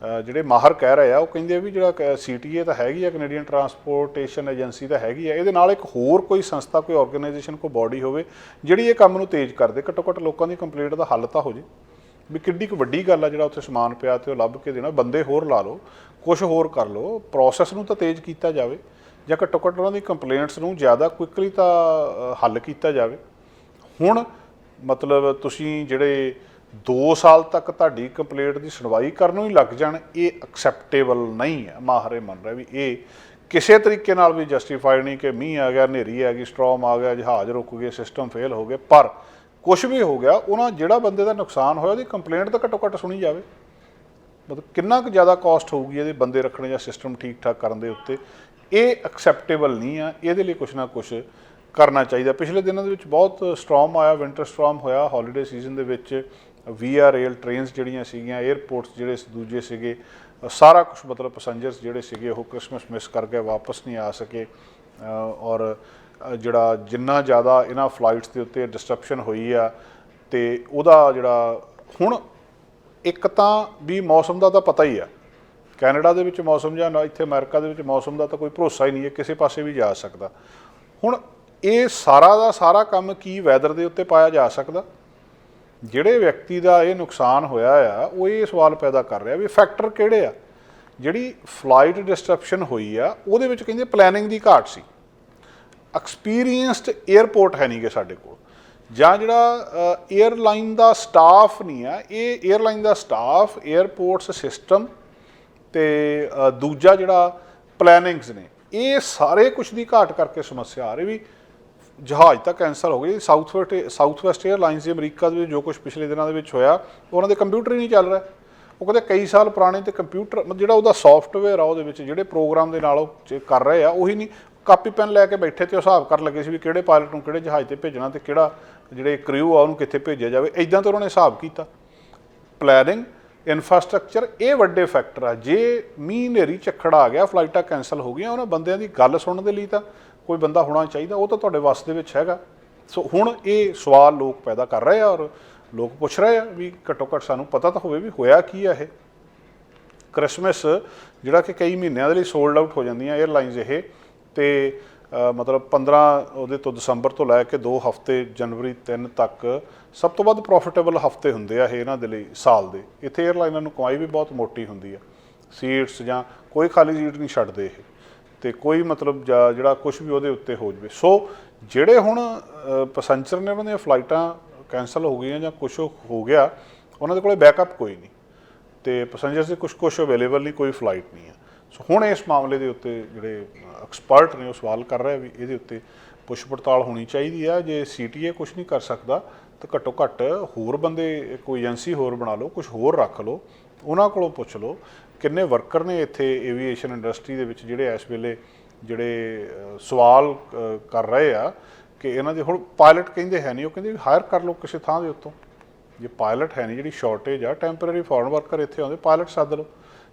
ਜਿਹੜੇ ਮਾਹਰ ਕਹਿ ਰਹੇ ਆ, ਉਹ ਕਹਿੰਦੇ ਵੀ ਜਿਹੜਾ CTA ਤਾਂ ਹੈਗੀ ਆ, ਕੈਨੇਡੀਅਨ ਟਰਾਂਸਪੋਰਟੇਸ਼ਨ ਏਜੰਸੀ ਤਾਂ ਹੈਗੀ ਆ, ਇਹਦੇ ਨਾਲ ਇੱਕ ਹੋਰ ਕੋਈ ਸੰਸਥਾ, ਕੋਈ ਆਰਗੇਨਾਈਜੇਸ਼ਨ, ਕੋਈ ਬੋਡੀ ਹੋਵੇ ਜਿਹੜੀ ਇਹ ਕੰਮ ਨੂੰ ਤੇਜ਼ ਕਰ ਦੇ। ਘੱਟੋ ਘੱਟ ਲੋਕਾਂ ਦੀ ਕੰਪਲੇਂਟ ਦਾ ਹੱਲ ਤਾਂ ਹੋ ਜੇ। ਵੀ ਕਿੱਡੀ ਕੁ ਵੱਡੀ ਗੱਲ ਆ ਜਿਹੜਾ ਉੱਥੇ ਸਮਾਨ ਪਿਆ ਤੇ ਉਹ ਲੱਭ ਕੇ ਦੇਣਾ। ਬੰਦੇ ਹੋਰ ਲਾ ਲਓ, ਕੁਛ ਹੋਰ ਕਰ ਲਓ, ਪ੍ਰੋਸੈਸ ਨੂੰ ਤਾਂ ਤੇਜ਼ ਕੀਤਾ ਜਾਵੇ, ਜਾਂ ਘੱਟੋ ਘੱਟ ਉਹਨਾਂ ਦੀ ਕੰਪਲੇਂਟਸ ਨੂੰ ਜ਼ਿਆਦਾ ਕੁਇਕਲੀ ਤਾਂ ਹੱਲ ਕੀਤਾ ਜਾਵੇ। ਹੁਣ ਮਤਲਬ ਤੁਸੀਂ ਜਿਹੜੇ 2 ਸਾਲ तक ਤੁਹਾਡੀ ਕੰਪਲੇਂਟ ਦੀ ਸੁਣਵਾਈ ਕਰਨ ਨੂੰ ਹੀ ਲੱਗ ਜਾਣ, ਇਹ ਐਕਸੈਪਟੇਬਲ ਨਹੀਂ ਹੈ। ਮਾਹਰ ਇਹ ਮੰਨ ਰਿਹਾ ਵੀ ਇਹ ਕਿਸੇ ਤਰੀਕੇ ਨਾਲ ਵੀ ਜਸਟੀਫਾਈਡ ਨਹੀਂ ਕਿ ਮੀਂਹ ਆ ਗਿਆ, ਹਨੇਰੀ ਆ ਗਈ, ਸਟ੍ਰੋਮ ਆ ਗਿਆ, ਜਹਾਜ਼ ਰੁਕ ਗਏ, ਸਿਸਟਮ ਫੇਲ ਹੋ ਗਏ। ਪਰ ਕੁਛ ਵੀ ਹੋ ਗਿਆ, ਉਹਨਾਂ ਜਿਹੜਾ ਬੰਦੇ ਦਾ ਨੁਕਸਾਨ ਹੋਇਆ ਉਹਦੀ ਕੰਪਲੇਂਟ ਤਾਂ ਘੱਟੋ ਘੱਟ ਸੁਣੀ ਜਾਵੇ। ਮਤਲਬ ਕਿੰਨਾ ਕੁ ਜ਼ਿਆਦਾ ਕਾਸਟ ਹੋਊਗੀ ਇਹਦੇ ਬੰਦੇ ਰੱਖਣੇ ਜਾਂ ਸਿਸਟਮ ਠੀਕ ਠਾਕ ਕਰਨ ਦੇ ਉੱਤੇ, ਇਹ ਐਕਸੈਪਟੇਬਲ ਨਹੀਂ ਆ। ਇਹਦੇ ਲਈ ਕੁਛ ਨਾ ਕੁਛ ਕਰਨਾ ਚਾਹੀਦਾ। ਪਿਛਲੇ ਦਿਨਾਂ ਦੇ ਵਿੱਚ ਬਹੁਤ ਸਟ੍ਰੋਮ ਆਇਆ, ਵਿੰਟਰ ਸਟ੍ਰੋਮ ਹੋਇਆ ਹੌਲੀਡੇ ਸੀਜ਼ਨ ਦੇ ਵਿੱਚ। VIA ਰੇਲ ਟ੍ਰੇਨਸ ਜਿਹੜੀਆਂ ਸੀਗੀਆਂ, 에ਅਰਪੋਰਟਸ ਜਿਹੜੇ ਦੂਜੇ ਸੀਗੇ, ਸਾਰਾ ਕੁਛ ਮਤਲਬ ਪੈਸੰਜਰਸ ਜਿਹੜੇ ਸੀਗੇ ਉਹ ਕ੍ਰਿਸਮਸ ਮਿਸ ਕਰ ਗਏ, ਵਾਪਸ ਨਹੀਂ ਆ ਸਕੇ। ਔਰ ਜਿਹੜਾ ਜਿੰਨਾ ਜ਼ਿਆਦਾ ਇਹਨਾਂ ਫਲਾਈਟਸ ਦੇ ਉੱਤੇ ਡਿਸਟਰਪਸ਼ਨ ਹੋਈ ਆ, ਅਤੇ ਉਹਦਾ ਜਿਹੜਾ ਹੁਣ ਇੱਕ ਤਾਂ ਵੀ ਮੌਸਮ ਦਾ ਤਾਂ ਪਤਾ ਹੀ ਆ, ਕੈਨੇਡਾ ਦੇ ਵਿੱਚ ਮੌਸਮ ਜਾਂ ਇੱਥੇ ਅਮਰੀਕਾ ਦੇ ਵਿੱਚ ਮੌਸਮ ਦਾ ਤਾਂ ਕੋਈ ਭਰੋਸਾ ਹੀ ਨਹੀਂ ਹੈ, ਕਿਸੇ ਪਾਸੇ ਵੀ ਜਾ ਸਕਦਾ। ਹੁਣ ਇਹ ਸਾਰਾ ਦਾ ਸਾਰਾ ਕੰਮ ਕੀ ਵੈਦਰ ਦੇ ਉੱਤੇ ਪਾਇਆ ਜਾ ਸਕਦਾ? ਜਿਹੜੇ ਵਿਅਕਤੀ ਦਾ ਇਹ ਨੁਕਸਾਨ ਹੋਇਆ ਆ, ਉਹ ਇਹ ਸਵਾਲ ਪੈਦਾ ਕਰ ਰਿਹਾ ਵੀ ਫੈਕਟਰ ਕਿਹੜੇ ਆ। ਜਿਹੜੀ ਫਲਾਈਟ ਡਿਸਟਰਪਸ਼ਨ ਹੋਈ ਆ, ਉਹਦੇ ਵਿੱਚ ਕਹਿੰਦੇ ਪਲੈਨਿੰਗ ਦੀ ਘਾਟ ਸੀ, ਐਕਸਪੀਰੀਅੰਸਡ 에ਅਰਪੋਰਟ ਹੈ ਨਹੀਂ ਗੇ ਸਾਡੇ ਕੋਲ, ਜਾਂ ਜਿਹੜਾ 에ਅਰਲਾਈਨ ਦਾ ਸਟਾਫ ਨਹੀਂ ਆ। ਇਹ 에ਅਰਲਾਈਨ ਦਾ ਸਟਾਫ, 에ਅਰਪੋਰਟਸ ਸਿਸਟਮ ਅਤੇ ਦੂਜਾ ਜਿਹੜਾ ਪਲੈਨਿੰਗਸ ਨੇ, ਇਹ ਸਾਰੇ ਕੁਛ ਦੀ ਘਾਟ ਕਰਕੇ ਸਮੱਸਿਆ ਆ ਰਹੀ। ਵੀ ਜਹਾਜ਼ ਤਾਂ ਕੈਂਸਲ ਹੋ ਗਏ। ਸਾਊਥ ਵੈਸਟ 에ਅਰਲਾਈਨਸ ਦੀ ਅਮਰੀਕਾ ਦੇ ਵਿੱਚ ਜੋ ਕੁਛ ਪਿਛਲੇ ਦਿਨਾਂ ਦੇ ਵਿੱਚ ਹੋਇਆ, ਉਹਨਾਂ ਦੇ ਕੰਪਿਊਟਰ ਹੀ ਨਹੀਂ ਚੱਲ ਰਿਹਾ। ਉਹ ਕਹਿੰਦੇ ਕਈ ਸਾਲ ਪੁਰਾਣੇ ਅਤੇ ਕੰਪਿਊਟਰ ਜਿਹੜਾ ਉਹਦਾ ਸੋਫਟਵੇਅਰ ਆ, ਉਹਦੇ ਵਿੱਚ ਜਿਹੜੇ ਪ੍ਰੋਗਰਾਮ ਦੇ ਨਾਲ ਉਹ ਕਰ ਰਹੇ ਆ, ਉਹੀ ਨਹੀਂ। ਕਾਪੀ ਪੈਨ ਲੈ ਕੇ ਬੈਠੇ ਤੇ ਉਹ ਹਿਸਾਬ ਕਰਨ ਲੱਗੇ ਸੀ ਵੀ ਕਿਹੜੇ ਪਾਇਲਟ ਨੂੰ ਕਿਹੜੇ ਜਹਾਜ਼ 'ਤੇ ਭੇਜਣਾ ਅਤੇ ਕਿਹੜਾ ਜਿਹੜੇ ਕ੍ਰਿਊ ਆ ਉਹਨੂੰ ਕਿੱਥੇ ਭੇਜਿਆ ਜਾਵੇ। ਇੱਦਾਂ ਤਾਂ ਉਹਨਾਂ ਨੇ ਹਿਸਾਬ ਕੀਤਾ। ਪਲੈਨਿੰਗ, ਇਨਫਰਾਸਟਰਕਚਰ, ਇਹ ਵੱਡੇ ਫੈਕਟਰ ਆ। ਜੇ ਮੀਂਹ ਹਨੇਰੀ ਝੱਖੜ ਆ ਗਿਆ, ਫਲਾਈਟਾਂ ਕੈਂਸਲ ਹੋ ਗਈਆਂ, ਉਹਨਾਂ ਬੰਦਿਆਂ ਦੀ ਗੱਲ ਸੁਣਨ ਦੇ ਲਈ ਤਾਂ ਕੋਈ ਬੰਦਾ ਹੋਣਾ ਚਾਹੀਦਾ। ਉਹ ਤਾਂ ਤੁਹਾਡੇ ਵੱਸ ਦੇ ਵਿੱਚ ਹੈਗਾ। ਸੋ ਹੁਣ ਇਹ ਸਵਾਲ ਲੋਕ ਪੈਦਾ ਕਰ ਰਹੇ ਆ, ਔਰ ਲੋਕ ਪੁੱਛ ਰਹੇ ਆ ਵੀ ਘੱਟੋ ਘੱਟ ਸਾਨੂੰ ਪਤਾ ਤਾਂ ਹੋਵੇ ਵੀ ਹੋਇਆ ਕੀ ਆ। ਇਹ ਕ੍ਰਿਸਮਸ ਜਿਹੜਾ ਕਿ ਕਈ ਮਹੀਨਿਆਂ ਦੇ ਲਈ ਸੋਲਡ ਆਊਟ ਹੋ ਜਾਂਦੀਆਂ 에ਅਰਲਾਈਨਸ ਇਹ, ਅਤੇ ਮਤਲਬ 15 ਉਹਦੇ ਤੋਂ ਦਸੰਬਰ ਤੋਂ ਲੈ ਕੇ 2 ਹਫ਼ਤੇ ਜਨਵਰੀ 3 ਤੱਕ ਸਭ ਤੋਂ ਵੱਧ ਪ੍ਰੋਫਿਟੇਬਲ ਹਫ਼ਤੇ ਹੁੰਦੇ ਆ ਇਹ ਇਹਨਾਂ ਦੇ ਲਈ ਸਾਲ ਦੇ। ਇੱਥੇ 에ਅਰਲਾਈਨਾਂ ਨੂੰ ਕਮਾਈ ਵੀ ਬਹੁਤ ਮੋਟੀ ਹੁੰਦੀ ਆ। ਸੀਟਸ ਜਾਂ ਕੋਈ ਖਾਲੀ ਸੀਟ ਨਹੀਂ ਛੱਡਦੇ ਇਹ, ਅਤੇ ਕੋਈ ਮਤਲਬ ਜਿਹੜਾ ਕੁਛ ਵੀ ਉਹਦੇ ਉੱਤੇ ਹੋ ਜਾਵੇ। ਸੋ ਜਿਹੜੇ ਹੁਣ ਪੈਸੰਜਰ ਨੇ, ਉਹਨਾਂ ਦੀਆਂ ਫਲਾਈਟਾਂ ਕੈਂਸਲ ਹੋ ਗਈਆਂ ਜਾਂ ਕੁਛ ਹੋ ਗਿਆ, ਉਹਨਾਂ ਦੇ ਕੋਲ ਬੈਕਅਪ ਕੋਈ ਨਹੀਂ, ਅਤੇ ਪੈਸੰਜਰਸ ਦੇ ਕੁਛ ਅਵੇਲੇਬਲ ਨਹੀਂ, ਕੋਈ ਫਲਾਈਟ ਨਹੀਂ ਹੈ। ਸੋ ਹੁਣ ਇਸ ਮਾਮਲੇ ਦੇ ਉੱਤੇ ਜਿਹੜੇ ਐਕਸਪਰਟ ਨੇ ਉਹ ਸਵਾਲ ਕਰ ਰਹੇ ਵੀ ਇਹਦੇ ਉੱਤੇ ਪੁੱਛ ਪੜਤਾਲ ਹੋਣੀ ਚਾਹੀਦੀ ਆ। ਜੇ CTA ਕੁਛ ਨਹੀਂ ਕਰ ਸਕਦਾ ਤਾਂ ਘੱਟੋ ਘੱਟ ਹੋਰ ਬੰਦੇ, ਕੋਈ ਏਜੰਸੀ ਹੋਰ ਬਣਾ ਲਓ, ਕੁਛ ਹੋਰ ਰੱਖ ਲਓ, ਉਹਨਾਂ ਕੋਲੋਂ ਪੁੱਛ ਲਓ ਕਿੰਨੇ ਵਰਕਰ ਨੇ ਇੱਥੇ ਏਵੀਏਸ਼ਨ ਇੰਡਸਟਰੀ ਦੇ ਵਿੱਚ ਜਿਹੜੇ ਇਸ ਵੇਲੇ ਜਿਹੜੇ ਸਵਾਲ ਕਰ ਰਹੇ ਆ ਕਿ ਇਹਨਾਂ ਦੇ ਹੁਣ ਪਾਇਲਟ ਕਹਿੰਦੇ ਹੈ ਨਹੀਂ। ਉਹ ਕਹਿੰਦੇ ਵੀ ਹਾਇਰ ਕਰ ਲਓ ਕਿਸੇ ਥਾਂ ਦੇ ਉੱਤੋਂ। ਜੇ ਪਾਇਲਟ ਹੈ ਨਹੀਂ, ਜਿਹੜੀ ਸ਼ਾਰਟੇਜ ਆ, ਟੈਂਪਰੇਰੀ ਫੋਰਨ ਵਰਕਰ ਇੱਥੇ ਆਉਂਦੇ, ਪਾਇਲਟ ਸੱਦ ਲਓ।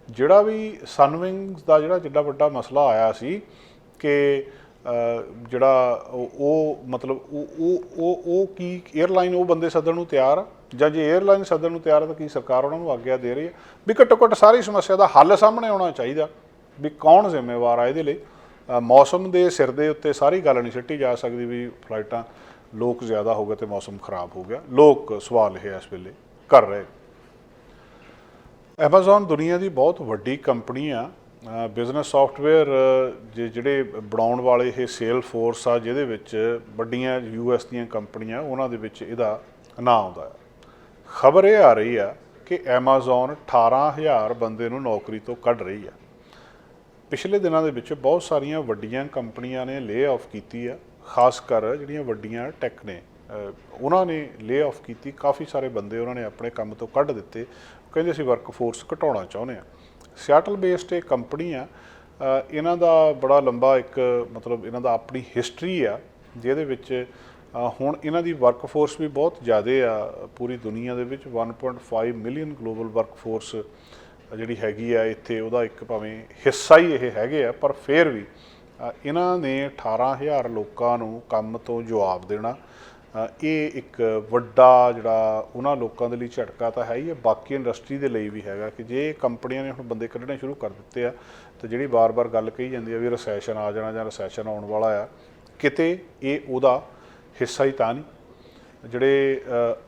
ਜਿਹੜਾ ਵੀ ਸਨਵਿੰਗਸ ਦਾ ਜਿਹੜਾ ਜਿੱਡਾ ਵੱਡਾ ਮਸਲਾ ਆਇਆ ਸੀ ਕਿ ਜਿਹੜਾ ਉਹ ਮਤਲਬ ਉਹ ਕੀ 에ਅਰਲਾਈਨ ਉਹ ਬੰਦੇ ਸੱਦਣ ਨੂੰ ਤਿਆਰ ਆ, ਜਾਂ ਜੇ 에ਅਰਲਾਈਨ ਸੱਦਣ ਨੂੰ ਤਿਆਰ ਆ ਤਾਂ ਕੀ ਸਰਕਾਰ ਉਹਨਾਂ ਨੂੰ ਆਗਿਆ ਦੇ ਰਹੀ ਹੈ? ਵੀ ਘੱਟੋ ਘੱਟ ਸਾਰੀ ਸਮੱਸਿਆ ਦਾ ਹੱਲ ਸਾਹਮਣੇ ਆਉਣਾ ਚਾਹੀਦਾ। ਵੀ ਕੌਣ ਜ਼ਿੰਮੇਵਾਰ ਆ ਇਹਦੇ ਲਈ। ਮੌਸਮ ਦੇ ਸਿਰ ਦੇ ਉੱਤੇ ਸਾਰੀ ਗੱਲ ਨਹੀਂ ਸਿੱਟੀ ਜਾ ਸਕਦੀ ਵੀ ਫਲਾਈਟਾਂ ਲੋਕ ਜ਼ਿਆਦਾ ਹੋ ਗਏ ਤੇ ਮੌਸਮ ਖਰਾਬ ਹੋ ਗਿਆ। ਲੋਕ ਸਵਾਲ ਇਹ ਇਸ ਵੇਲੇ ਕਰ ਰਹੇ। ਐਮਾਜ਼ੋਨ ਦੁਨੀਆ ਦੀ ਬਹੁਤ ਵੱਡੀ ਕੰਪਨੀ ਆ, ਬਿਜ਼ਨਸ ਸੌਫਟਵੇਅਰ ਜਿਹੜੇ ਬਣਾਉਣ ਵਾਲੇ ਇਹ ਸੇਲ ਫੋਰਸ ਆ, ਜਿਹਦੇ ਵਿੱਚ ਵੱਡੀਆਂ US ਦੀਆਂ ਕੰਪਨੀਆਂ ਉਹਨਾਂ ਦੇ ਵਿੱਚ ਇਹਦਾ ਨਾਂ ਆਉਂਦਾ ਹੈ। ਖਬਰ ਇਹ ਆ ਰਹੀ ਆ ਕਿ ਐਮਾਜ਼ੋਨ 18,000 ਬੰਦੇ ਨੂੰ ਨੌਕਰੀ ਤੋਂ ਕੱਢ ਰਹੀ ਆ। ਪਿਛਲੇ ਦਿਨਾਂ ਦੇ ਵਿੱਚ ਬਹੁਤ ਸਾਰੀਆਂ ਵੱਡੀਆਂ ਕੰਪਨੀਆਂ ਨੇ ਲੇ ਆਫ ਕੀਤੀ ਆ, ਖਾਸ ਕਰ ਜਿਹੜੀਆਂ ਵੱਡੀਆਂ ਟੈਕ ਨੇ ਉਹਨਾਂ ਨੇ ਲੇ ਆਫ ਕੀਤੀ। ਕਾਫੀ ਸਾਰੇ ਬੰਦੇ ਉਹਨਾਂ ਨੇ ਆਪਣੇ ਕੰਮ ਤੋਂ ਕੱਢ ਦਿੱਤੇ। ਕਹਿੰਦੇ ਅਸੀਂ ਵਰਕ ਫੋਰਸ ਘਟਾਉਣਾ ਚਾਹੁੰਦੇ ਹਾਂ। ਸਿਆਟਲ ਬੇਸਡ ਇਹ ਕੰਪਨੀ ਆ, ਇਹਨਾਂ ਦਾ ਬੜਾ ਲੰਬਾ ਇੱਕ ਮਤਲਬ ਇਹਨਾਂ ਦਾ ਆਪਣੀ ਹਿਸਟਰੀ ਆ, ਜਿਹਦੇ ਵਿੱਚ ਹੁਣ ਇਹਨਾਂ ਦੀ ਵਰਕ ਫੋਰਸ ਵੀ ਬਹੁਤ ਜ਼ਿਆਦਾ ਆ। ਪੂਰੀ ਦੁਨੀਆ ਦੇ ਵਿੱਚ 1.5 ਮਿਲੀਅਨ ਗਲੋਬਲ ਵਰਕ ਫੋਰਸ ਜਿਹੜੀ ਹੈਗੀ ਆ ਇੱਥੇ, ਉਹਦਾ ਇੱਕ ਭਾਵੇਂ ਹਿੱਸਾ ਹੀ ਇਹ ਹੈਗੇ ਆ, ਪਰ ਫਿਰ ਵੀ ਇਹਨਾਂ ਨੇ 18,000 ਲੋਕਾਂ ਨੂੰ ਕੰਮ ਤੋਂ ਜਵਾਬ ਦੇਣਾ। ਇਹ ਇੱਕ ਵੱਡਾ ਜਿਹੜਾ ਉਹਨਾਂ ਲੋਕਾਂ ਦੇ ਲਈ ਝਟਕਾ ਤਾਂ ਹੈ ਹੀ ਹੈ, ਬਾਕੀ ਇੰਡਸਟਰੀ ਦੇ ਲਈ ਵੀ ਹੈਗਾ ਕਿ ਜੇ ਕੰਪਨੀਆਂ ਨੇ ਹੁਣ ਬੰਦੇ ਕੱਢਣੇ ਸ਼ੁਰੂ ਕਰ ਦਿੱਤੇ ਆ ਤਾਂ ਜਿਹੜੀ ਵਾਰ-ਵਾਰ ਗੱਲ ਕਹੀ ਜਾਂਦੀ ਆ ਵੀ ਰਿਸੈਸ਼ਨ ਆ ਜਾਣਾ ਜਾਂ ਰਿਸੈਸ਼ਨ ਆਉਣ ਵਾਲਾ ਆ, ਕਿਤੇ ਇਹ ਉਹਦਾ ਹਿੱਸਾ ਹੀ ਤਾਂ ਨਹੀਂ। ਜਿਹੜੇ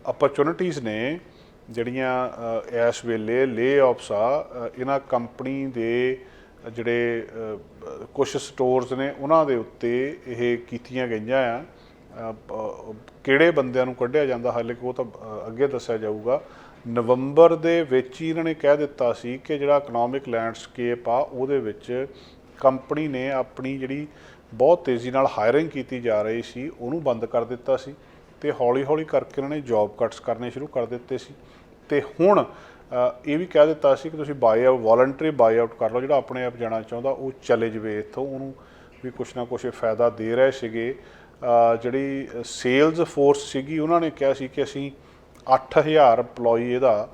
ਅਪਰਚੁਨਿਟੀਜ਼ ਨੇ ਜਿਹੜੀਆਂ ਇਸ ਵੇਲੇ ਲੇ ਆਫਸ ਆ, ਇਹਨਾਂ ਕੰਪਨੀ ਦੇ ਜਿਹੜੇ ਕੁਛ ਸਟੋਰਸ ਨੇ ਉਹਨਾਂ ਦੇ ਉੱਤੇ ਇਹ ਕੀਤੀਆਂ ਗਈਆਂ ਆ। ਕਿਹੜੇ ਬੰਦਿਆਂ ਨੂੰ ਕੱਢਿਆ ਜਾਂਦਾ ਹਾਲੇ ਕਿ ਉਹ ਤਾਂ ਅੱਗੇ ਦੱਸਿਆ ਜਾਊਗਾ। ਨਵੰਬਰ ਦੇ ਵਿੱਚ ਹੀ ਇਹਨਾਂ ਨੇ ਕਹਿ ਦਿੱਤਾ ਸੀ ਕਿ ਜਿਹੜਾ ਇਕਨੋਮਿਕ ਲੈਂਡਸਕੇਪ ਆ ਉਹਦੇ ਵਿੱਚ ਕੰਪਨੀ ਨੇ ਆਪਣੀ ਜਿਹੜੀ ਬਹੁਤ ਤੇਜ਼ੀ ਨਾਲ ਹਾਇਰਿੰਗ ਕੀਤੀ ਜਾ ਰਹੀ ਸੀ ਉਹਨੂੰ ਬੰਦ ਕਰ ਦਿੱਤਾ ਸੀ, ਅਤੇ ਹੌਲੀ ਹੌਲੀ ਕਰਕੇ ਇਹਨਾਂ ਨੇ ਜੋਬ ਕੱਟਸ ਕਰਨੇ ਸ਼ੁਰੂ ਕਰ ਦਿੱਤੇ ਸੀ। ਅਤੇ ਹੁਣ ਇਹ ਵੀ ਕਹਿ ਦਿੱਤਾ ਸੀ ਕਿ ਤੁਸੀਂ ਬਾਈ ਆਊਟ, ਵਾਲੰਟਰੀ ਬਾਈ ਆਊਟ ਕਰ ਲਓ। ਜਿਹੜਾ ਆਪਣੇ ਆਪ ਜਾਣਾ ਚਾਹੁੰਦਾ ਉਹ ਚਲੇ ਜਾਵੇ ਇੱਥੋਂ, ਉਹਨੂੰ ਵੀ ਕੁਛ ਨਾ ਕੁਛ ਫਾਇਦਾ ਦੇ ਰਹੇ ਸੀਗੇ। ਜਿਹੜੀ ਸੇਲਜ਼ ਫੋਰਸ ਸੀਗੀ ਉਹਨਾਂ ਨੇ ਕਿਹਾ ਸੀ ਕਿ ਅਸੀਂ 8,000 EMPLOYE ਇਹਦਾ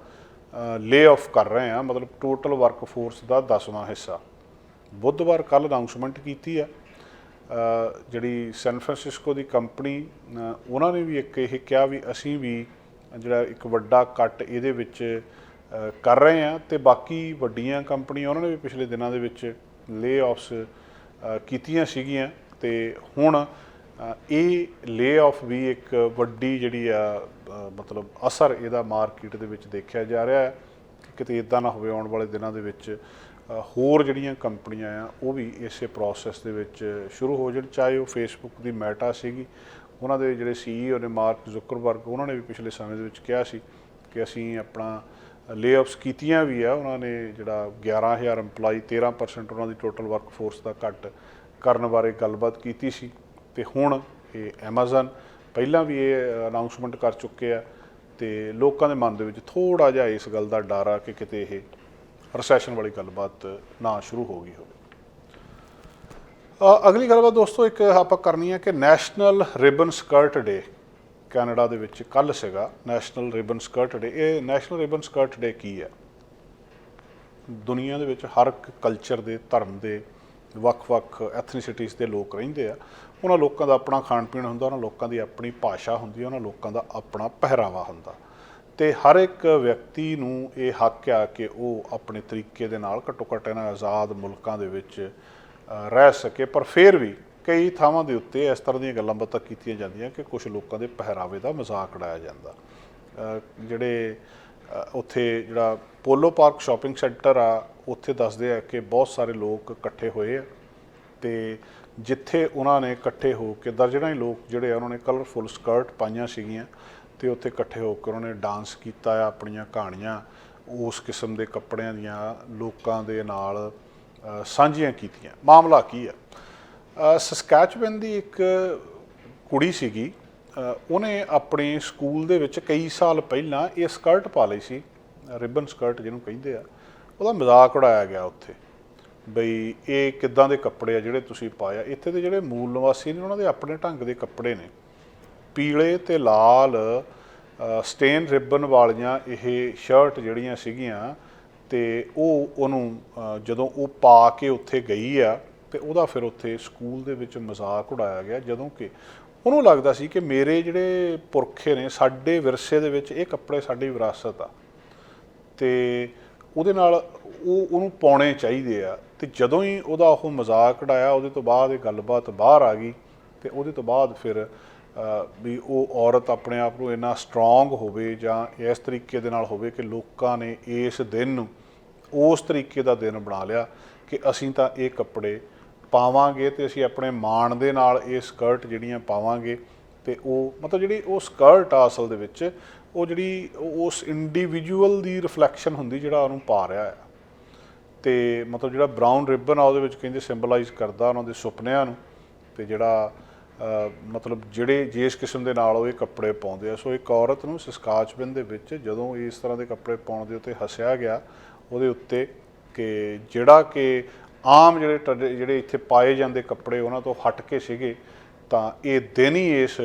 ਲੇ ਆਫ ਕਰ ਰਹੇ ਹਾਂ, ਮਤਲਬ ਟੋਟਲ ਵਰਕ ਫੋਰਸ ਦਾ 10ਵਾਂ ਹਿੱਸਾ। ਬੁੱਧਵਾਰ ਕੱਲ੍ਹ ਅਨਾਊਂਸਮੈਂਟ ਕੀਤੀ ਆ ਜਿਹੜੀ ਸੈਨ ਫਰਾਂਸਿਸਕੋ ਦੀ ਕੰਪਨੀ, ਉਹਨਾਂ ਨੇ ਵੀ ਇੱਕ ਇਹ ਕਿਹਾ ਵੀ ਅਸੀਂ ਵੀ ਜਿਹੜਾ ਇੱਕ ਵੱਡਾ ਕੱਟ ਇਹਦੇ ਵਿੱਚ ਕਰ ਰਹੇ ਹਾਂ। ਅਤੇ ਬਾਕੀ ਵੱਡੀਆਂ ਕੰਪਨੀਆਂ ਉਹਨਾਂ ਨੇ ਵੀ ਪਿਛਲੇ ਦਿਨਾਂ ਦੇ ਵਿੱਚ ਲੇ ਆਫਸ ਕੀਤੀਆਂ ਸੀਗੀਆਂ, ਅਤੇ ਹੁਣ ਇਹ ਲੇ ਆਫ ਵੀ ਇੱਕ ਵੱਡੀ ਜਿਹੜੀ ਆ ਮਤਲਬ ਅਸਰ ਇਹਦਾ ਮਾਰਕੀਟ ਦੇ ਵਿੱਚ ਦੇਖਿਆ ਜਾ ਰਿਹਾ ਹੈ ਕਿ ਕਿਤੇ ਇੱਦਾਂ ਨਾ ਹੋਵੇ ਆਉਣ ਵਾਲੇ ਦਿਨਾਂ ਦੇ ਵਿੱਚ ਹੋਰ ਜਿਹੜੀਆਂ ਕੰਪਨੀਆਂ ਆ ਉਹ ਵੀ ਇਸੇ ਪ੍ਰੋਸੈਸ ਦੇ ਵਿੱਚ ਸ਼ੁਰੂ ਹੋ ਜਾਣ। ਚਾਹੇ ਉਹ ਫੇਸਬੁੱਕ ਦੀ ਮੈਟਾ ਸੀਗੀ, ਉਹਨਾਂ ਦੇ ਜਿਹੜੇ CEO ਨੇ ਮਾਰਕ ਜ਼ੁਕਰਬਰਗ, ਉਹਨਾਂ ਨੇ ਵੀ ਪਿਛਲੇ ਸਮੇਂ ਦੇ ਵਿੱਚ ਕਿਹਾ ਸੀ ਕਿ ਅਸੀਂ ਆਪਣਾ ਲੇ ਆਫਸ ਕੀਤੀਆਂ ਵੀ ਆ। ਉਹਨਾਂ ਨੇ ਜਿਹੜਾ 11,000 EMPLOYE 13% ਉਹਨਾਂ ਦੀ ਟੋਟਲ ਵਰਕ ਫੋਰਸ ਦਾ ਘੱਟ ਕਰਨ ਬਾਰੇ ਗੱਲਬਾਤ ਕੀਤੀ ਸੀ। ਅਤੇ ਹੁਣ ਇਹ ਐਮਾਜ਼ਨ ਪਹਿਲਾਂ ਵੀ ਇਹ ਅਨਾਊਂਸਮੈਂਟ ਕਰ ਚੁੱਕੇ ਆ, ਅਤੇ ਲੋਕਾਂ ਦੇ ਮਨ ਦੇ ਵਿੱਚ ਥੋੜ੍ਹਾ ਜਿਹਾ ਇਸ ਗੱਲ ਦਾ ਡਰ ਆ ਕਿ ਕਿਤੇ ਇਹ ਰਿਸੈਸ਼ਨ ਵਾਲੀ ਗੱਲਬਾਤ ਨਾ ਸ਼ੁਰੂ ਹੋ ਗਈ ਹੋਵੇ। ਅਗਲੀ ਗੱਲਬਾਤ ਦੋਸਤੋ ਇੱਕ ਆਪਾਂ ਕਰਨੀ ਹੈ ਕਿ ਨੈਸ਼ਨਲ ਰਿਬਨ ਸਕਰਟ ਡੇ ਕੈਨੇਡਾ ਦੇ ਵਿੱਚ ਕੱਲ੍ਹ ਸੀਗਾ, ਨੈਸ਼ਨਲ ਰਿਬਨ ਸਕਰਟ ਡੇ। ਇਹ ਨੈਸ਼ਨਲ ਰਿਬਨ ਸਕਰਟ ਡੇ ਕੀ ਹੈ? ਦੁਨੀਆ ਦੇ ਵਿੱਚ ਹਰ ਇੱਕ ਕਲਚਰ ਦੇ, ਧਰਮ ਦੇ, ਵੱਖ-ਵੱਖ ਐਥਨੀਸਿਟੀਜ਼ ਦੇ ਲੋਕ ਰਹਿੰਦੇ ਆ। ਉਹਨਾਂ ਲੋਕਾਂ ਦਾ ਆਪਣਾ ਖਾਣ ਪੀਣ ਹੁੰਦਾ, ਉਹਨਾਂ ਲੋਕਾਂ ਦੀ ਆਪਣੀ ਭਾਸ਼ਾ ਹੁੰਦੀ ਹੈ, ਉਹਨਾਂ ਲੋਕਾਂ ਦਾ ਆਪਣਾ ਪਹਿਰਾਵਾ ਹੁੰਦਾ, ਅਤੇ ਹਰ ਇੱਕ ਵਿਅਕਤੀ ਨੂੰ ਇਹ ਹੱਕ ਆ ਕਿ ਉਹ ਆਪਣੇ ਤਰੀਕੇ ਦੇ ਨਾਲ ਘੱਟੋ ਘੱਟ ਇਹਨਾਂ ਆਜ਼ਾਦ ਮੁਲਕਾਂ ਦੇ ਵਿੱਚ ਰਹਿ ਸਕੇ। ਪਰ ਫਿਰ ਵੀ ਕਈ ਥਾਵਾਂ ਦੇ ਉੱਤੇ ਇਸ ਤਰ੍ਹਾਂ ਦੀਆਂ ਗੱਲਾਂ ਬਾਤਾਂ ਕੀਤੀਆਂ ਜਾਂਦੀਆਂ ਕਿ ਕੁਛ ਲੋਕਾਂ ਦੇ ਪਹਿਰਾਵੇ ਦਾ ਮਜ਼ਾਕ ਉਡਾਇਆ ਜਾਂਦਾ। ਜਿਹੜੇ ਉੱਥੇ ਜਿਹੜਾ ਪੋਲੋ ਪਾਰਕ ਸ਼ਾਪਿੰਗ ਸੈਂਟਰ ਆ, ਉੱਥੇ ਦੱਸਦੇ ਆ ਕਿ ਬਹੁਤ ਸਾਰੇ ਲੋਕ ਇਕੱਠੇ ਹੋਏ ਆ, ਅਤੇ ਜਿੱਥੇ ਉਹਨਾਂ ਨੇ ਇਕੱਠੇ ਹੋ ਕੇ ਦਰਜਨਾਂ ਹੀ ਲੋਕ ਜਿਹੜੇ ਆ ਉਹਨਾਂ ਨੇ ਕਲਰਫੁੱਲ ਸਕਰਟ ਪਾਈਆਂ ਸੀਗੀਆਂ, ਅਤੇ ਉੱਥੇ ਇਕੱਠੇ ਹੋ ਕੇ ਉਹਨਾਂ ਨੇ ਡਾਂਸ ਕੀਤਾ ਆ, ਆਪਣੀਆਂ ਕਹਾਣੀਆਂ ਉਸ ਕਿਸਮ ਦੇ ਕੱਪੜਿਆਂ ਦੀਆਂ ਲੋਕਾਂ ਦੇ ਨਾਲ ਸਾਂਝੀਆਂ ਕੀਤੀਆਂ। ਮਾਮਲਾ ਕੀ ਆ? ਸਸਕੈਚਵਨ ਦੀ ਇੱਕ ਕੁੜੀ ਸੀਗੀ, ਉਹਨੇ ਆਪਣੇ ਸਕੂਲ ਦੇ ਵਿੱਚ ਕਈ ਸਾਲ ਪਹਿਲਾਂ ਇਹ ਸਕਰਟ ਪਾ ਲਈ ਸੀ, ਰਿਬਨ ਸਕਰਟ ਜਿਹਨੂੰ ਕਹਿੰਦੇ ਆ। ਉਹਦਾ ਮਜ਼ਾਕ ਉਡਾਇਆ ਗਿਆ ਉੱਥੇ ਬਈ ਇਹ ਕਿੱਦਾਂ ਦੇ ਕੱਪੜੇ ਆ ਜਿਹੜੇ ਤੁਸੀਂ ਪਾਇਆ। ਇੱਥੇ ਦੇ ਜਿਹੜੇ ਮੂਲ ਨਿਵਾਸੀ ਨੇ ਉਹਨਾਂ ਦੇ ਆਪਣੇ ਢੰਗ ਦੇ ਕੱਪੜੇ ਨੇ, ਪੀਲੇ ਅਤੇ ਲਾਲ ਸਟੇਨ ਰਿਬਨ ਵਾਲੀਆਂ ਇਹ ਸ਼ਰਟ ਜਿਹੜੀਆਂ ਸੀਗੀਆਂ, ਅਤੇ ਉਹਨੂੰ ਜਦੋਂ ਉਹ ਪਾ ਕੇ ਉੱਥੇ ਗਈ ਆ ਅਤੇ ਉਹਦਾ ਫਿਰ ਉੱਥੇ ਸਕੂਲ ਦੇ ਵਿੱਚ ਮਜ਼ਾਕ ਉਡਾਇਆ ਗਿਆ, ਜਦੋਂ ਕਿ ਉਹਨੂੰ ਲੱਗਦਾ ਸੀ ਕਿ ਮੇਰੇ ਜਿਹੜੇ ਪੁਰਖੇ ਨੇ, ਸਾਡੇ ਵਿਰਸੇ ਦੇ ਵਿੱਚ ਇਹ ਕੱਪੜੇ ਸਾਡੀ ਵਿਰਾਸਤ ਆ, ਅਤੇ ਉਹਦੇ ਨਾਲ ਉਹਨੂੰ ਪਾਉਣੇ ਚਾਹੀਦੇ ਆ। ਤੇ ਜਦੋਂ ਹੀ ਉਹਦਾ ਉਹ ਮਜ਼ਾਕ ਉਡਾਇਆ, ਉਹਦੇ ਤੋਂ ਬਾਅਦ ਇਹ ਗੱਲਬਾਤ ਬਾਹਰ ਆ ਗਈ ਤੇ ਉਹਦੇ ਤੋਂ ਬਾਅਦ ਫਿਰ ਵੀ ਉਹ ਔਰਤ ਆਪਣੇ ਆਪ ਨੂੰ ਇੰਨਾ ਸਟਰੋਂਗ ਹੋਵੇ ਜਾਂ ਇਸ ਤਰੀਕੇ ਦੇ ਨਾਲ ਹੋਵੇ ਕਿ ਲੋਕਾਂ ਨੇ ਇਸ ਦਿਨ ਨੂੰ ਉਸ ਤਰੀਕੇ ਦਾ ਦਿਨ ਬਣਾ ਲਿਆ ਕਿ ਅਸੀਂ ਤਾਂ ਇਹ ਕੱਪੜੇ ਪਾਵਾਂਗੇ ਤੇ ਅਸੀਂ ਆਪਣੇ ਮਾਣ ਦੇ ਨਾਲ ਇਹ ਸਕਰਟ ਜਿਹੜੀਆਂ ਪਾਵਾਂਗੇ। ਤੇ ਉਹ ਮਤਲਬ ਜਿਹੜੀ ਉਹ ਸਕਰਟ ਆ ਅਸਲ ਦੇ ਵਿੱਚ ਉਹ ਜਿਹੜੀ ਉਸ ਇੰਡੀਵਿਜੂਅਲ ਦੀ ਰਿਫਲੈਕਸ਼ਨ ਹੁੰਦੀ ਜਿਹੜਾ ਉਹਨੂੰ ਪਾ ਰਿਹਾ ਆ। ਤੇ ਮਤਲਬ ਜਿਹੜਾ ਬਰਾਊਨ ਰਿਬਨ ਆ ਉਹਦੇ ਵਿੱਚ ਕਹਿੰਦੇ ਸਿੰਬਲਾਈਜ਼ ਕਰਦਾ ਉਹਨਾਂ ਦੇ ਸੁਪਨਿਆਂ ਨੂੰ, ਤੇ ਜਿਹੜਾ ਮਤਲਬ ਜਿਹੜੇ ਜਿਸ ਕਿਸਮ ਦੇ ਨਾਲ ਉਹ ਇਹ ਕੱਪੜੇ ਪਾਉਂਦੇ ਆ। ਸੋ ਇੱਕ ਔਰਤ ਨੂੰ ਸਸਕਾਚਵਨ ਦੇ ਵਿੱਚ ਜਦੋਂ ਇਸ ਤਰ੍ਹਾਂ ਦੇ ਕੱਪੜੇ ਪਾਉਣ ਦੇ ਉੱਤੇ ਹੱਸਿਆ ਗਿਆ ਉਹਦੇ ਉੱਤੇ ਕਿ ਜਿਹੜਾ ਕਿ ਆਮ ਜਿਹੜੇ ਇੱਥੇ ਪਾਏ ਜਾਂਦੇ ਕੱਪੜੇ ਉਹਨਾਂ ਤੋਂ ਹਟ ਕੇ ਸੀਗੇ, ਤਾਂ ਇਹ ਦਿਨ ਹੀ ਇਸ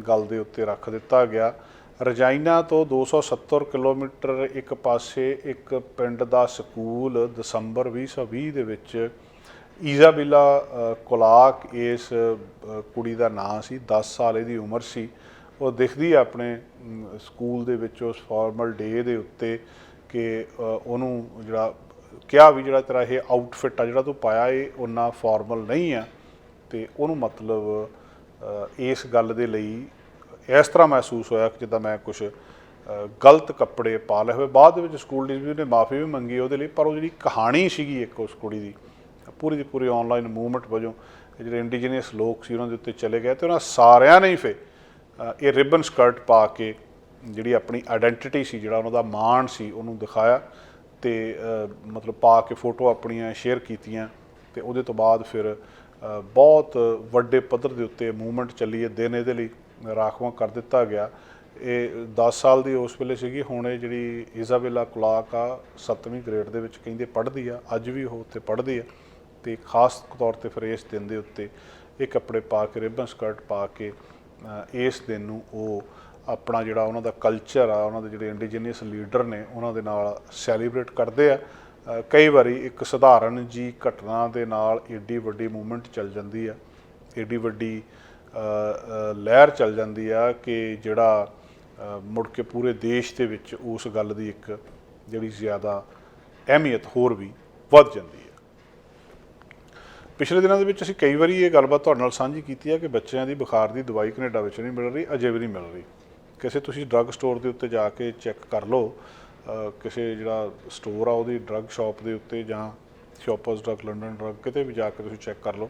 ਗੱਲ ਦੇ ਉੱਤੇ ਰੱਖ ਦਿੱਤਾ ਗਿਆ। ਰਜਾਈਨਾ ਤੋਂ 270 ਕਿਲੋਮੀਟਰ ਇੱਕ ਪਾਸੇ ਇੱਕ ਪਿੰਡ ਦਾ ਸਕੂਲ ਦਸੰਬਰ 2020 ਦੇ ਵਿੱਚ ਇਜ਼ਾਬੇਲਾ ਕੁਲਾਕ ਇਸ ਕੁੜੀ ਦਾ ਨਾਂ ਸੀ, 10 ਸਾਲ ਇਹਦੀ ਉਮਰ ਸੀ। ਉਹ ਦਿਖਦੀ ਆ ਆਪਣੇ ਸਕੂਲ ਦੇ ਵਿੱਚ ਉਸ ਫਾਰਮਲ ਡੇ ਦੇ ਉੱਤੇ ਕਿ ਉਹਨੂੰ ਜਿਹੜਾ ਕਿਹਾ ਵੀ ਜਿਹੜਾ ਤੇਰਾ ਇਹ ਆਊਟਫਿਟ ਆ ਜਿਹੜਾ ਤੂੰ ਪਾਇਆ ਇਹ ਓਨਾ ਫਾਰਮਲ ਨਹੀਂ ਆ। ਤੇ ਉਹਨੂੰ ਮਤਲਬ ਇਸ ਗੱਲ ਦੇ ਲਈ ਇਸ ਤਰ੍ਹਾਂ ਮਹਿਸੂਸ ਹੋਇਆ ਕਿ ਜਿੱਦਾਂ ਮੈਂ ਕੁਛ ਗਲਤ ਕੱਪੜੇ ਪਾ ਲਏ ਹੋਏ। ਬਾਅਦ ਦੇ ਵਿੱਚ ਸਕੂਲ ਟੀਚਰ ਨੇ ਮਾਫੀ ਵੀ ਮੰਗੀ ਉਹਦੇ ਲਈ, ਪਰ ਉਹ ਜਿਹੜੀ ਕਹਾਣੀ ਸੀਗੀ ਇੱਕ ਉਸ ਕੁੜੀ ਦੀ ਪੂਰੀ ਦੀ ਪੂਰੀ ਆਨਲਾਈਨ ਮੂਵਮੈਂਟ ਵਜੋਂ ਜਿਹੜੇ ਇੰਡੀਜੀਨੀਅਸ ਲੋਕ ਸੀ ਉਹਨਾਂ ਦੇ ਉੱਤੇ ਚਲੇ ਗਏ ਤੇ ਉਹਨਾਂ ਸਾਰਿਆਂ ਨੇ ਹੀ ਫਿਰ ਇਹ ਰਿਬਨ ਸਕਰਟ ਪਾ ਕੇ ਜਿਹੜੀ ਆਪਣੀ ਆਇਡੈਂਟੀਟੀ ਸੀ, ਜਿਹੜਾ ਉਹਨਾਂ ਦਾ ਮਾਣ ਸੀ, ਉਹਨੂੰ ਦਿਖਾਇਆ ਤੇ ਮਤਲਬ ਪਾ ਕੇ ਫੋਟੋ ਆਪਣੀਆਂ ਸ਼ੇਅਰ ਕੀਤੀਆਂ। ਤੇ ਉਹਦੇ ਤੋਂ ਬਾਅਦ ਫਿਰ ਬਹੁਤ ਵੱਡੇ ਪੱਧਰ ਦੇ ਉੱਤੇ ਮੂਵਮੈਂਟ ਚੱਲੀ ਹੈ। ਦਿਨ ਇਹਦੇ ਲਈ ਰਾਖਵਾਂ ਕਰ ਦਿੱਤਾ ਗਿਆ। ਇਹ 10 ਸਾਲ ਦੀ ਉਸ ਵੇਲੇ ਸੀਗੀ। ਹੁਣ ਇਹ ਜਿਹੜੀ ਇਜ਼ਾਬੇਲਾ ਕੁਲਾਕ ਆ 7ਵੀਂ ਗ੍ਰੇਡ ਦੇ ਵਿੱਚ ਕਹਿੰਦੇ ਪੜ੍ਹਦੀ ਆ, ਅੱਜ ਵੀ ਉਹ ਉੱਥੇ ਪੜ੍ਹਦੀ ਆ। ਤੇ ਖਾਸ ਤੌਰ ਤੇ ਫਿਰ ਇਸ ਦਿਨ ਦੇ ਉੱਤੇ ਇਹ ਕੱਪੜੇ ਪਾ ਕੇ ਰਿਬਨ ਸਕਰਟ ਪਾ ਕੇ ਇਸ ਦਿਨ ਨੂੰ ਉਹ ਆਪਣਾ ਜਿਹੜਾ ਉਹਨਾਂ ਦਾ ਕਲਚਰ ਆ, ਉਹਨਾਂ ਦੇ ਜਿਹੜੇ ਇੰਡੀਜੀਨੀਅਸ ਲੀਡਰ ਨੇ ਉਹਨਾਂ ਦੇ ਨਾਲ ਸੈਲੀਬ੍ਰੇਟ ਕਰਦੇ ਆ। ਕਈ ਵਾਰੀ ਇੱਕ ਸਧਾਰਨ ਜੀ ਘਟਨਾ ਦੇ ਨਾਲ ਏਡੀ ਵੱਡੀ ਮੂਵਮੈਂਟ ਚੱਲ ਜਾਂਦੀ ਆ, ਏਡੀ ਵੱਡੀ ਲਹਿਰ ਚੱਲ ਜਾਂਦੀ ਆ ਕਿ ਜਿਹੜਾ ਮੁੜ ਕੇ ਪੂਰੇ ਦੇਸ਼ ਦੇ ਵਿੱਚ ਉਸ ਗੱਲ ਦੀ ਇੱਕ ਜਿਹੜੀ ਜ਼ਿਆਦਾ ਅਹਿਮੀਅਤ ਹੋਰ ਵੀ ਵੱਧ ਜਾਂਦੀ ਹੈ। ਪਿਛਲੇ ਦਿਨਾਂ ਦੇ ਵਿੱਚ ਅਸੀਂ ਕਈ ਵਾਰੀ ਇਹ ਗੱਲਬਾਤ ਤੁਹਾਡੇ ਨਾਲ ਸਾਂਝੀ ਕੀਤੀ ਹੈ ਕਿ ਬੱਚਿਆਂ ਦੀ ਬੁਖਾਰ ਦੀ ਦਵਾਈ ਕੈਨੇਡਾ ਵਿੱਚ ਨਹੀਂ ਮਿਲ ਰਹੀ, ਅਜੇ ਵੀ ਨਹੀਂ ਮਿਲ ਰਹੀ। ਕਿਸੇ ਤੁਸੀਂ ਡਰੱਗ ਸਟੋਰ ਦੇ ਉੱਤੇ ਜਾ ਕੇ ਚੈੱਕ ਕਰ ਲਓ, ਕਿਸੇ ਜਿਹੜਾ ਸਟੋਰ ਆ ਉਹਦੀ ਡਰੱਗ ਸ਼ਾਪ ਦੇ ਉੱਤੇ ਜਾਂ ਸ਼ੋਪਰਸ ਡਰੱਗ, ਲੰਡਨ ਡਰੱਗ, ਕਿਤੇ ਵੀ ਜਾ ਕੇ ਤੁਸੀਂ ਚੈੱਕ ਕਰ ਲਓ,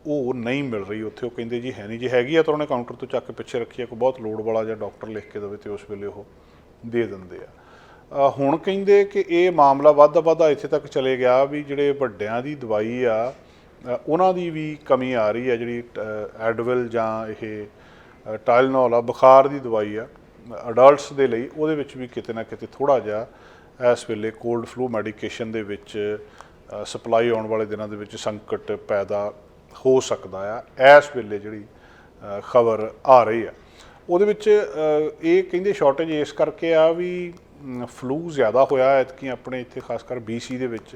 ਉਹ ਨਹੀਂ ਮਿਲ ਰਹੀ ਉੱਥੇ। ਉਹ ਕਹਿੰਦੇ ਜੀ ਹੈ ਨਹੀਂ, ਜੇ ਹੈਗੀ ਆ ਤਾਂ ਉਹਨੇ ਕਾਊਂਟਰ ਤੋਂ ਚੱਕ ਕੇ ਪਿੱਛੇ ਰੱਖੀ ਆ, ਕੋਈ ਬਹੁਤ ਲੋੜ ਵਾਲਾ ਜਾਂ ਡਾਕਟਰ ਲਿਖ ਕੇ ਦੇਵੇ ਤੇ ਉਸ ਵੇਲੇ ਉਹ ਦੇ ਦਿੰਦੇ ਆ। ਹੁਣ ਕਹਿੰਦੇ ਕਿ ਇਹ ਮਾਮਲਾ ਵੱਧਦਾ ਇੱਥੇ ਤੱਕ ਚਲੇ ਗਿਆ ਵੀ ਜਿਹੜੇ ਵੱਡਿਆਂ ਦੀ ਦਵਾਈ ਆ ਉਹਨਾਂ ਦੀ ਵੀ ਕਮੀ ਆ ਰਹੀ ਹੈ। ਜਿਹੜੀ ਐਡਵਿਲ ਜਾਂ ਇਹ ਟਾਇਲਨੋਲ ਆ, ਬੁਖਾਰ ਦੀ ਦਵਾਈ ਆ ਅਡਲਟਸ ਦੇ ਲਈ, ਉਹਦੇ ਵਿੱਚ ਵੀ ਕਿਤੇ ਨਾ ਕਿਤੇ ਥੋੜ੍ਹਾ ਜਿਹਾ ਇਸ ਵੇਲੇ ਕੋਲਡ ਫਲੂ ਮੈਡੀਕੇਸ਼ਨ ਦੇ ਵਿੱਚ ਸਪਲਾਈ ਆਉਣ ਵਾਲੇ ਦਿਨਾਂ ਦੇ ਵਿੱਚ ਸੰਕਟ ਪੈਦਾ ਹੋ ਸਕਦਾ ਆ। ਇਸ ਵੇਲੇ ਜਿਹੜੀ ਖਬਰ ਆ ਰਹੀ ਆ ਉਹਦੇ ਵਿੱਚ ਇਹ ਕਹਿੰਦੇ ਸ਼ਾਰਟੇਜ ਇਸ ਕਰਕੇ ਆ ਵੀ ਫਲੂ ਜ਼ਿਆਦਾ ਹੋਇਆ ਐਤਕੀ ਆਪਣੇ ਇੱਥੇ, ਖਾਸ ਕਰ BC ਦੇ ਵਿੱਚ।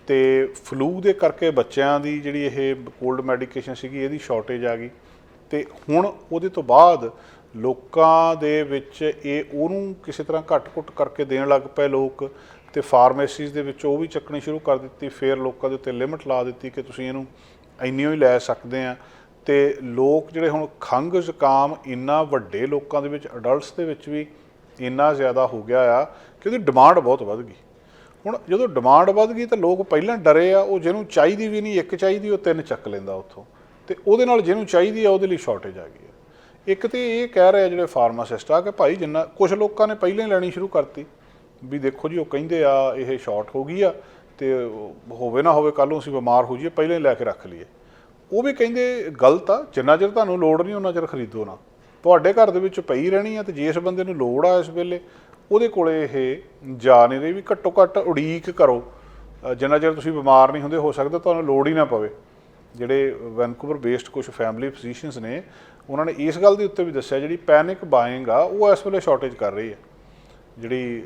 ਤੇ ਫਲੂ ਦੇ ਕਰਕੇ ਬੱਚਿਆਂ ਦੀ ਜਿਹੜੀ ਇਹ ਕੋਲਡ ਮੈਡੀਕੇਸ਼ਨ ਸੀਗੀ ਇਹਦੀ ਸ਼ਾਰਟੇਜ ਆ ਗਈ। ਤੇ ਹੁਣ ਉਹਦੇ ਤੋਂ ਬਾਅਦ ਲੋਕਾਂ ਦੇ ਵਿੱਚ ਇਹ ਉਹਨੂੰ ਕਿਸੇ ਤਰ੍ਹਾਂ ਘੱਟ-ਘੁੱਟ ਕਰਕੇ ਦੇਣ ਲੱਗ ਪਏ ਲੋਕ, ਤੇ ਫਾਰਮੇਸੀਜ਼ ਦੇ ਵਿੱਚ ਉਹ ਵੀ ਚੱਕਣੀ ਸ਼ੁਰੂ ਕਰ ਦਿੱਤੀ। ਫਿਰ ਲੋਕਾਂ ਦੇ ਉੱਤੇ ਲਿਮਟ ਲਾ ਦਿੱਤੀ ਕਿ ਤੁਸੀਂ ਇਹਨੂੰ ਇੰਨੀਓ ਹੀ ਲੈ ਸਕਦੇ ਆ। ਤੇ ਲੋਕ ਜਿਹੜੇ ਹੁਣ ਖੰਘ ਜ਼ੁਕਾਮ ਇੰਨਾ ਵੱਡੇ ਲੋਕਾਂ ਦੇ ਵਿੱਚ, ਅਡਲਟਸ ਦੇ ਵਿੱਚ ਵੀ ਇੰਨਾ ਜ਼ਿਆਦਾ ਹੋ ਗਿਆ ਆ ਕਿ ਉਹਦੀ ਡਿਮਾਂਡ ਬਹੁਤ ਵੱਧ ਗਈ। ਹੁਣ ਜਦੋਂ ਡਿਮਾਂਡ ਵੱਧ ਗਈ ਤਾਂ ਲੋਕ ਪਹਿਲਾਂ ਡਰੇ ਆ, ਉਹ ਜਿਹਨੂੰ ਚਾਹੀਦੀ ਵੀ ਨਹੀਂ, ਇੱਕ ਚਾਹੀਦੀ ਉਹ 3 ਚੱਕ ਲੈਂਦਾ ਉੱਥੋਂ, ਤੇ ਉਹਦੇ ਨਾਲ ਜਿਹਨੂੰ ਚਾਹੀਦੀ ਆ ਉਹਦੇ ਲਈ ਸ਼ਾਰਟੇਜ ਆ ਗਈ ਆ। ਇੱਕ ਤਾਂ ਇਹ ਕਹਿ ਰਹੇ ਜਿਹੜੇ ਫਾਰਮਾਸਿਸਟ ਆ ਕਿ ਭਾਈ ਜਿੰਨਾ ਕੁਛ ਲੋਕਾਂ ਨੇ ਪਹਿਲਾਂ ਹੀ ਲੈਣੀ ਸ਼ੁਰੂ ਕਰਤੀ ਵੀ ਦੇਖੋ ਜੀ ਉਹ ਕਹਿੰਦੇ ਆ ਇਹ ਸ਼ਾਰਟ ਹੋ ਗਈ ਆ ਤੇ ਹੋਵੇ ਨਾ ਹੋਵੇ ਕੱਲ੍ਹ ਨੂੰ ਅਸੀਂ ਬਿਮਾਰ ਹੋ ਜਾਈਏ, ਪਹਿਲਾਂ ਹੀ ਲੈ ਕੇ ਰੱਖ ਲਈਏ। ਉਹ ਵੀ ਕਹਿੰਦੇ ਗਲਤ ਆ, ਜਿੰਨਾ ਚਿਰ ਤੁਹਾਨੂੰ ਲੋੜ ਨਹੀਂ ਉਹਨਾਂ ਚਿਰ ਖਰੀਦੋ ਨਾ। ਤੁਹਾਡੇ ਘਰ ਦੇ ਵਿੱਚ ਪਈ ਰਹਿਣੀ ਆ, ਤੇ ਜਿਸ ਬੰਦੇ ਨੂੰ ਲੋੜ ਆ ਇਸ ਵੇਲੇ ਉਹਦੇ ਕੋਲ ਇਹ ਜਾ ਨਹੀਂ ਰਹੀ। ਵੀ ਘੱਟੋ ਘੱਟ ਉਡੀਕ ਕਰੋ, ਜਿੰਨਾ ਚਿਰ ਤੁਸੀਂ ਬਿਮਾਰ ਨਹੀਂ ਹੁੰਦੇ, ਹੋ ਸਕਦਾ ਤੁਹਾਨੂੰ ਲੋੜ ਹੀ ਨਾ ਪਵੇ। ਜਿਹੜੇ ਵੈਨਕੂਵਰ ਬੇਸਡ ਕੁਛ ਫੈਮਿਲੀ ਫਿਜ਼ੀਸ਼ੀਅਨਸ ਨੇ ਉਹਨਾਂ ਨੇ ਇਸ ਗੱਲ ਦੇ ਉੱਤੇ ਵੀ ਦੱਸਿਆ ਜਿਹੜੀ ਪੈਨਿਕ ਬਾਇੰਗ ਆ ਉਹ ਇਸ ਵੇਲੇ ਸ਼ਾਰਟੇਜ ਕਰ ਰਹੀ ਹੈ ਜਿਹੜੀ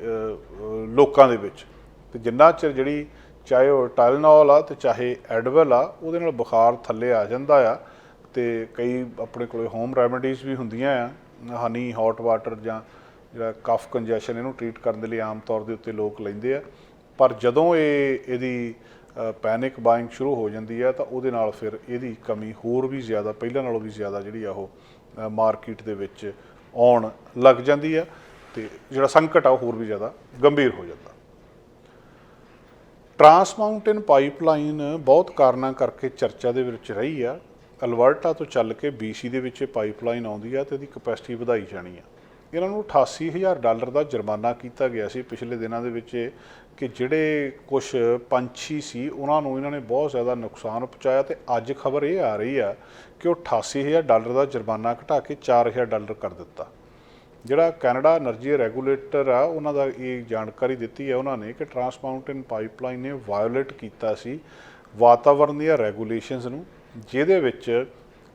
ਲੋਕਾਂ ਦੇ ਵਿੱਚ। ਤੇ ਜਿੰਨਾ ਚਿਰ ਜਿਹੜੀ ਚਾਹੇ ਉਹ ਟਾਇਲਨੋਲ ਆ ਤੇ ਚਾਹੇ ਐਡਵਿਲ ਆ, ਉਹਦੇ ਨਾਲ ਬੁਖਾਰ ਥੱਲੇ ਆ ਜਾਂਦਾ ਆ। ਤੇ ਕਈ ਆਪਣੇ ਕੋਲ ਹੋਮ ਰੈਮਡੀਜ਼ ਵੀ ਹੁੰਦੀਆਂ ਆ, ਹਨੀ, ਹੌਟ ਵਾਟਰ ਜਾਂ ਜਿਹੜਾ ਕਫ ਕੰਜੈਸ਼ਨ, ਇਹਨੂੰ ਟਰੀਟ ਕਰਨ ਦੇ ਲਈ ਆਮ ਤੌਰ ਦੇ ਉੱਤੇ ਲੋਕ ਲੈਂਦੇ ਆ। ਪਰ ਜਦੋਂ ਇਹਦੀ ਪੈਨਿਕ ਬਾਇੰਗ ਸ਼ੁਰੂ ਹੋ ਜਾਂਦੀ ਹੈ ਤਾਂ ਉਹਦੇ ਨਾਲ ਫਿਰ ਇਹਦੀ ਕਮੀ ਹੋਰ ਵੀ ਜ਼ਿਆਦਾ, ਪਹਿਲਾਂ ਨਾਲੋਂ ਵੀ ਜ਼ਿਆਦਾ ਜਿਹੜੀ ਆ ਉਹ ਮਾਰਕੀਟ ਦੇ ਵਿੱਚ ਆਉਣ ਲੱਗ ਜਾਂਦੀ ਆ, ਤੇ ਜਿਹੜਾ ਸੰਕਟ ਆ ਉਹ ਹੋਰ ਵੀ ਜ਼ਿਆਦਾ ਗੰਭੀਰ ਹੋ ਜਾਂਦਾ। ਟਰਾਂਸ ਮਾਊਂਟੇਨ ਪਾਈਪਲਾਈਨ ਬਹੁਤ ਕਾਰਨਾਂ ਕਰਕੇ ਚਰਚਾ ਦੇ ਵਿੱਚ ਰਹੀ ਆ। ਅਲਬਰਟਾ ਤੋਂ ਚੱਲ ਕੇ BC ਦੇ ਵਿੱਚ ਪਾਈਪਲਾਈਨ ਆਉਂਦੀ ਆ ਤੇ ਇਹਦੀ ਕਪੈਸਿਟੀ ਵਧਾਈ ਜਾਣੀ ਆ। ਇਹਨਾਂ ਨੂੰ $88,000 ਦਾ ਜੁਰਮਾਨਾ ਕੀਤਾ ਗਿਆ ਸੀ ਪਿਛਲੇ ਦਿਨਾਂ ਦੇ ਵਿੱਚ ਕਿ ਜਿਹੜੇ ਕੁਝ ਪੰਛੀ ਸੀ ਉਹਨਾਂ ਨੂੰ ਇਹਨਾਂ ਨੇ ਬਹੁਤ ਜ਼ਿਆਦਾ ਨੁਕਸਾਨ ਪਹੁੰਚਾਇਆ, ਤੇ ਅੱਜ ਖਬਰ ਇਹ ਆ ਰਹੀ ਆ ਕਿ ਉਹ $88,000 ਦਾ ਜੁਰਮਾਨਾ ਘਟਾ ਕੇ $4,000 ਕਰ ਦਿੱਤਾ। ਜਿਹੜਾ ਕੈਨੇਡਾ ਐਨਰਜੀ ਰੈਗੂਲੇਟਰ ਆ ਉਹਨਾਂ ਦਾ ਇਹ ਜਾਣਕਾਰੀ ਦਿੱਤੀ ਹੈ ਉਹਨਾਂ ਨੇ ਕਿ ਟਰਾਂਸ ਮਾਊਂਟੇਨ ਪਾਈਪਲਾਈਨ ਨੇ ਵਾਇਓਲੇਟ ਕੀਤਾ ਸੀ ਵਾਤਾਵਰਨ ਦੀਆਂ ਰੈਗੂਲੇਸ਼ਨਸ ਨੂੰ, ਜਿਹਦੇ ਵਿੱਚ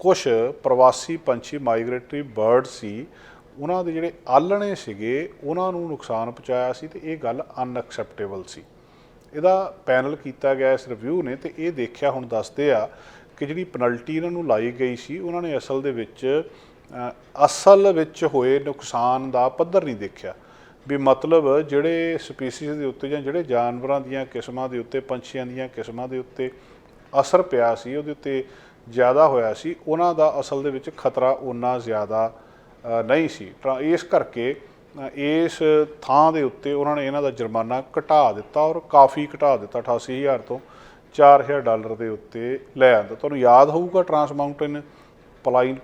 ਕੁਝ ਪ੍ਰਵਾਸੀ ਪੰਛੀ ਮਾਈਗ੍ਰੇਟਰੀ ਬਰਡ ਸੀ ਉਹਨਾਂ ਦੇ ਜਿਹੜੇ ਆਲਣੇ ਸੀਗੇ ਉਹਨਾਂ ਨੂੰ ਨੁਕਸਾਨ ਪਹੁੰਚਾਇਆ ਸੀ, ਤੇ ਇਹ ਗੱਲ ਅਨਐਕਸੈਪਟੇਬਲ ਸੀ। ਇਹਦਾ ਪੈਨਲ ਕੀਤਾ ਗਿਆ ਇਸ ਰਿਵਿਊ ਨੇ, ਤੇ ਇਹ ਦੇਖਿਆ ਹੁਣ ਦੱਸਦੇ ਆ ਕਿ ਜਿਹੜੀ ਪੈਨਲਟੀ ਇਹਨਾਂ ਨੂੰ ਲਾਈ ਗਈ ਸੀ ਉਹਨਾਂ ਨੇ ਅਸਲ ਵਿੱਚ ਹੋਏ ਨੁਕਸਾਨ ਦਾ ਪੱਧਰ ਨਹੀਂ ਦੇਖਿਆ, ਵੀ ਮਤਲਬ ਜਿਹੜੇ ਸਪੀਸੀਜ਼ ਦੇ ਉੱਤੇ ਜਾਂ ਜਿਹੜੇ ਜਾਨਵਰਾਂ ਦੀਆਂ ਕਿਸਮਾਂ ਦੇ ਉੱਤੇ, ਪੰਛੀਆਂ ਦੀਆਂ ਕਿਸਮਾਂ ਦੇ ਉੱਤੇ ਅਸਰ ਪਿਆ ਸੀ ਉਹਦੇ ਉੱਤੇ ਜ਼ਿਆਦਾ ਹੋਇਆ ਸੀ, ਉਹਨਾਂ ਦਾ ਅਸਲ ਦੇ ਵਿੱਚ ਖਤਰਾ ਓਨਾ ਜ਼ਿਆਦਾ ਨਹੀਂ ਸੀ। ਇਸ ਕਰਕੇ ਇਸ ਥਾਂ ਦੇ ਉੱਤੇ ਉਹਨਾਂ ਨੇ ਇਹਨਾਂ ਦਾ ਜੁਰਮਾਨਾ ਘਟਾ ਦਿੱਤਾ, ਔਰ ਕਾਫੀ ਘਟਾ ਦਿੱਤਾ, $88,000 ਤੋਂ $4,000 ਦੇ ਉੱਤੇ ਲੈ ਆਂਦਾ। ਤੁਹਾਨੂੰ ਯਾਦ ਹੋਊਗਾ ਟਰਾਂਸ ਮਾਊਂਟੇਨ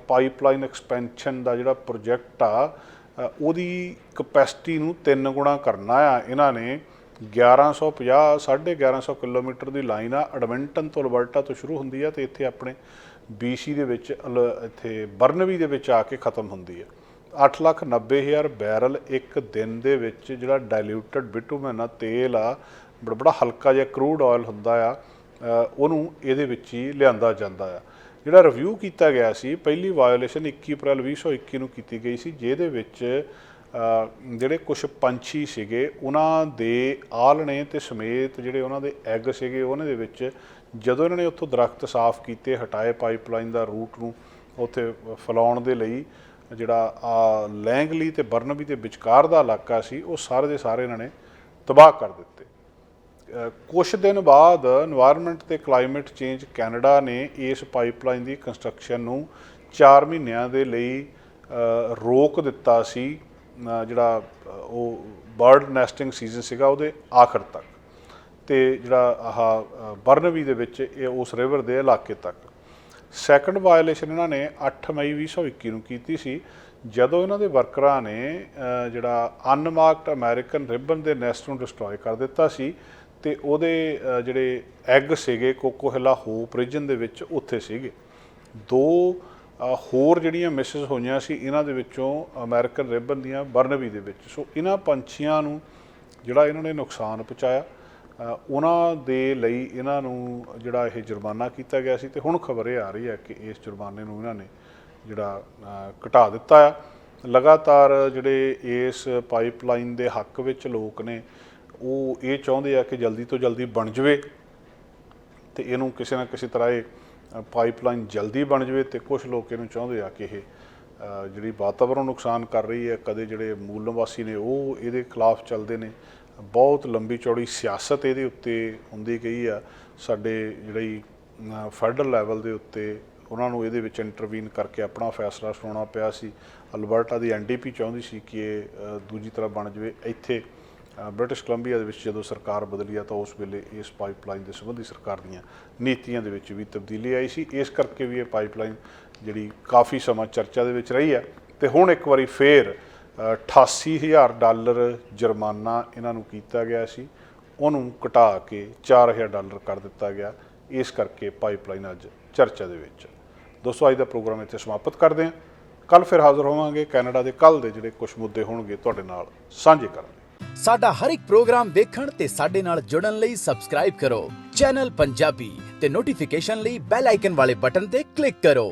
ਪਾਈਪਲਾਈਨ ਐਕਸਪੈਂਸ਼ਨ ਦਾ ਜਿਹੜਾ ਪ੍ਰੋਜੈਕਟ ਆ ਉਹਦੀ ਕਪੈਸਿਟੀ ਨੂੰ 3 ਗੁਣਾ ਕਰਨਾ ਆ ਇਹਨਾਂ ਨੇ। 1150 ਕਿਲੋਮੀਟਰ ਦੀ ਲਾਈਨ ਆ, ਐਡਮਿੰਟਨ ਤੋਂ ਅਲਬਰਟਾ ਤੋਂ ਸ਼ੁਰੂ ਹੁੰਦੀ ਆ ਤੇ ਇੱਥੇ ਆਪਣੇ BC ਦੇ ਵਿੱਚ ਇੱਥੇ ਬਰਨਬੀ ਦੇ ਵਿੱਚ ਆ ਕੇ ਖਤਮ ਹੁੰਦੀ ਆ। 8,90,000 ਬੈਰਲ ਇੱਕ ਦਿਨ ਦੇ ਵਿੱਚ ਜਿਹੜਾ ਡਾਇਲੂਟਡ ਬਿਟੂਮਨ ਤੇਲ ਆ, ਬੜਾ ਹਲਕਾ ਜਿਹਾ ਕਰੂਡ ਆਇਲ ਹੁੰਦਾ ਆ, ਉਹਨੂੰ ਇਹਦੇ ਵਿੱਚ ਹੀ ਲਿਆਂਦਾ ਜਾਂਦਾ ਆ। ਜਿਹੜਾ ਰਿਵਿਊ ਕੀਤਾ ਗਿਆ ਸੀ, ਪਹਿਲੀ ਵਾਇਓਲੇਸ਼ਨ 21 ਅਪ੍ਰੈਲ 2021 ਨੂੰ ਕੀਤੀ ਗਈ ਸੀ, ਜਿਹਦੇ ਵਿੱਚ ਜਿਹੜੇ ਕੁਝ ਪੰਛੀ ਸੀਗੇ ਉਹਨਾਂ ਦੇ ਆਲਣੇ ਤੇ ਸਮੇਤ ਜਿਹੜੇ ਉਹਨਾਂ ਦੇ ਐਗ ਸੀਗੇ ਉਹਨਾਂ ਦੇ ਵਿੱਚ ਜਦੋਂ ਇਹਨਾਂ ਨੇ ਉੱਥੋਂ ਦਰਖਤ ਸਾਫ਼ ਕੀਤੇ, ਹਟਾਏ ਪਾਈਪਲਾਈਨ ਦਾ ਰੂਟ ਨੂੰ ਉੱਥੇ ਫੈਲਾਉਣ ਦੇ ਲਈ, ਜਿਹੜਾ ਲੈਂਗਲੀ ਤੇ ਬਰਨਬੀ ਦੇ ਵਿਚਕਾਰ ਦਾ ਇਲਾਕਾ ਸੀ ਉਹ ਸਾਰੇ ਦੇ ਸਾਰੇ ਇਹਨਾਂ ਨੇ ਤਬਾਹ ਕਰ ਦਿੱਤੇ। ਕੁਛ ਦਿਨ ਬਾਅਦ ਇਨਵਾਇਰਨਮੈਂਟ ਤੇ ਕਲਾਈਮੇਟ ਚੇਂਜ ਕੈਨੇਡਾ ਨੇ ਇਸ ਪਾਈਪਲਾਈਨ ਦੀ ਕੰਸਟਰਕਸ਼ਨ ਨੂੰ 4 ਮਹੀਨਿਆਂ ਦੇ ਲਈ ਰੋਕ ਦਿੱਤਾ ਸੀ, ਜਿਹੜਾ ਉਹ ਬਰਡ ਨੈਸਟਿੰਗ ਸੀਜ਼ਨ ਸੀਗਾ ਉਹਦੇ ਆਖਰ ਤੱਕ, ਤੇ ਜਿਹੜਾ ਬਰਨਬੀ ਦੇ ਵਿੱਚ ਇਹ ਉਸ ਰਿਵਰ ਦੇ ਇਲਾਕੇ ਤੱਕ। ਸੈਕੰਡ ਵਾਇਓਲੇਸ਼ਨ ਇਹਨਾਂ ਨੇ 8 ਮਈ 2021 ਨੂੰ ਕੀਤੀ ਸੀ, ਜਦੋਂ ਇਹਨਾਂ ਦੇ ਵਰਕਰਾਂ ਨੇ ਜਿਹੜਾ ਅਨਮਾਰਕਡ ਅਮਰੀਕਨ ਰਿਬਨ ਦੇ ਨੈਸਟ ਨੂੰ ਡਿਸਟਰੋਏ ਕਰ ਦਿੱਤਾ ਸੀ, ਤੇ ਉਹਦੇ ਜਿਹੜੇ ਐਗ ਸੀਗੇ ਕੋਕੋਹਿਲਾ ਹੋਪ ਰੀਜਨ ਦੇ ਵਿੱਚ ਉੱਥੇ ਸੀਗੇ। 2 ਹੋਰ ਜਿਹੜੀਆਂ ਮਿਸਿਸ ਹੋਈਆਂ ਸੀ ਇਹਨਾਂ ਦੇ ਵਿੱਚੋਂ ਅਮਰੀਕਨ ਰਿਬਨ ਦੀਆਂ ਬਰਨਬੀ ਦੇ ਵਿੱਚ। ਸੋ ਇਹਨਾਂ ਪੰਛੀਆਂ ਨੂੰ ਜਿਹੜਾ ਇਹਨਾਂ ਨੇ ਨੁਕਸਾਨ ਪਹੁੰਚਾਇਆ, ਉਹਨਾਂ ਦੇ ਲਈ ਇਹਨਾਂ ਨੂੰ ਜਿਹੜਾ ਇਹ ਜੁਰਮਾਨਾ ਕੀਤਾ ਗਿਆ ਸੀ, ਤੇ ਹੁਣ ਖਬਰ ਇਹ ਆ ਰਹੀ ਹੈ ਕਿ ਇਸ ਜੁਰਮਾਨੇ ਨੂੰ ਇਹਨਾਂ ਨੇ ਜਿਹੜਾ ਘਟਾ ਦਿੱਤਾ ਆ। ਲਗਾਤਾਰ ਜਿਹੜੇ ਇਸ ਪਾਈਪਲਾਈਨ ਦੇ ਹੱਕ ਵਿੱਚ ਲੋਕ ਨੇ ਉਹ ਇਹ ਚਾਹੁੰਦੇ ਆ ਕਿ ਜਲਦੀ ਤੋਂ ਜਲਦੀ ਬਣ ਜਾਵੇ, ਤੇ ਇਹਨੂੰ ਕਿਸੇ ਨਾ ਕਿਸੇ ਤਰ੍ਹਾਂ ਇਹ ਪਾਈਪਲਾਈਨ ਜਲਦੀ ਬਣ ਜਾਵੇ, ਤੇ ਕੁਝ ਲੋਕ ਇਹਨੂੰ ਚਾਹੁੰਦੇ ਆ ਕਿ ਇਹ ਜਿਹੜੀ ਵਾਤਾਵਰਨ ਨੂੰ ਨੁਕਸਾਨ ਕਰ ਰਹੀ ਹੈ, ਕਦੇ ਜਿਹੜੇ ਮੂਲ ਨਿਵਾਸੀ ਨੇ ਉਹ ਇਹਦੇ ਖਿਲਾਫ ਚੱਲਦੇ ਨੇ। ਬਹੁਤ ਲੰਬੀ ਚੌੜੀ ਸਿਆਸਤ ਇਹਦੇ ਉੱਤੇ ਹੁੰਦੀ ਗਈ ਆ। ਸਾਡੇ ਜਿਹੜੀ ਫੈਡਰਲ ਲੈਵਲ ਦੇ ਉੱਤੇ ਉਹਨਾਂ ਨੂੰ ਇਹਦੇ ਵਿੱਚ ਇੰਟਰਵੀਨ ਕਰਕੇ ਆਪਣਾ ਫੈਸਲਾ ਸੁਣਾਉਣਾ ਪਿਆ ਸੀ। ਅਲਬਰਟਾ ਦੀ NDP ਚਾਹੁੰਦੀ ਸੀ ਕਿ ਇਹ ਦੂਜੀ ਤਰ੍ਹਾਂ ਬਣ ਜਾਵੇ। ਇੱਥੇ ਬ੍ਰਿਟਿਸ਼ ਕੋਲੰਬੀਆ ਦੇ ਵਿੱਚ ਜਦੋਂ ਸਰਕਾਰ ਬਦਲੀ ਆ ਤਾਂ ਉਸ ਵੇਲੇ ਇਸ ਪਾਈਪਲਾਈਨ ਦੇ ਸੰਬੰਧੀ ਸਰਕਾਰ ਦੀਆਂ ਨੀਤੀਆਂ ਦੇ ਵਿੱਚ ਵੀ ਤਬਦੀਲੀ ਆਈ ਸੀ। ਇਸ ਕਰਕੇ ਵੀ ਇਹ ਪਾਈਪਲਾਈਨ ਜਿਹੜੀ ਕਾਫੀ ਸਮਾਂ ਚਰਚਾ ਦੇ ਵਿੱਚ ਰਹੀ ਆ, ਤੇ ਹੁਣ ਇੱਕ ਵਾਰੀ ਫੇਰ $88,000 ਜੁਰਮਾਨਾ ਇਹਨਾਂ ਨੂੰ ਕੀਤਾ ਗਿਆ ਸੀ, ਉਹਨੂੰ ਘਟਾ ਕੇ $4,000 ਕਰ ਦਿੱਤਾ ਗਿਆ। ਇਸ ਕਰਕੇ ਪਾਈਪਲਾਈਨ ਅੱਜ ਚਰਚਾ ਦੇ ਵਿੱਚ। ਦੋਸਤੋ, ਅੱਜ ਦਾ ਪ੍ਰੋਗਰਾਮ ਇੱਥੇ ਸਮਾਪਤ ਕਰਦੇ ਹਾਂ। ਕੱਲ੍ਹ ਫਿਰ ਹਾਜ਼ਰ ਹੋਵਾਂਗੇ। ਕੈਨੇਡਾ ਦੇ ਕੱਲ੍ਹ ਦੇ ਜਿਹੜੇ ਕੁਝ ਮੁੱਦੇ ਹੋਣਗੇ ਤੁਹਾਡੇ ਨਾਲ ਸਾਂਝੇ ਕਰਾਂਗੇ। ਸਾਡਾ ਹਰ ਇੱਕ ਪ੍ਰੋਗਰਾਮ ਦੇਖਣ ਤੇ ਸਾਡੇ ਨਾਲ ਜੁੜਨ ਲਈ ਸਬਸਕ੍ਰਾਈਬ ਕਰੋ ਚੈਨਲ ਪੰਜਾਬੀ ਤੇ ਨੋਟੀਫਿਕੇਸ਼ਨ ਲਈ ਬੈਲ ਆਈਕਨ ਵਾਲੇ ਬਟਨ ਤੇ ਕਲਿੱਕ ਕਰੋ।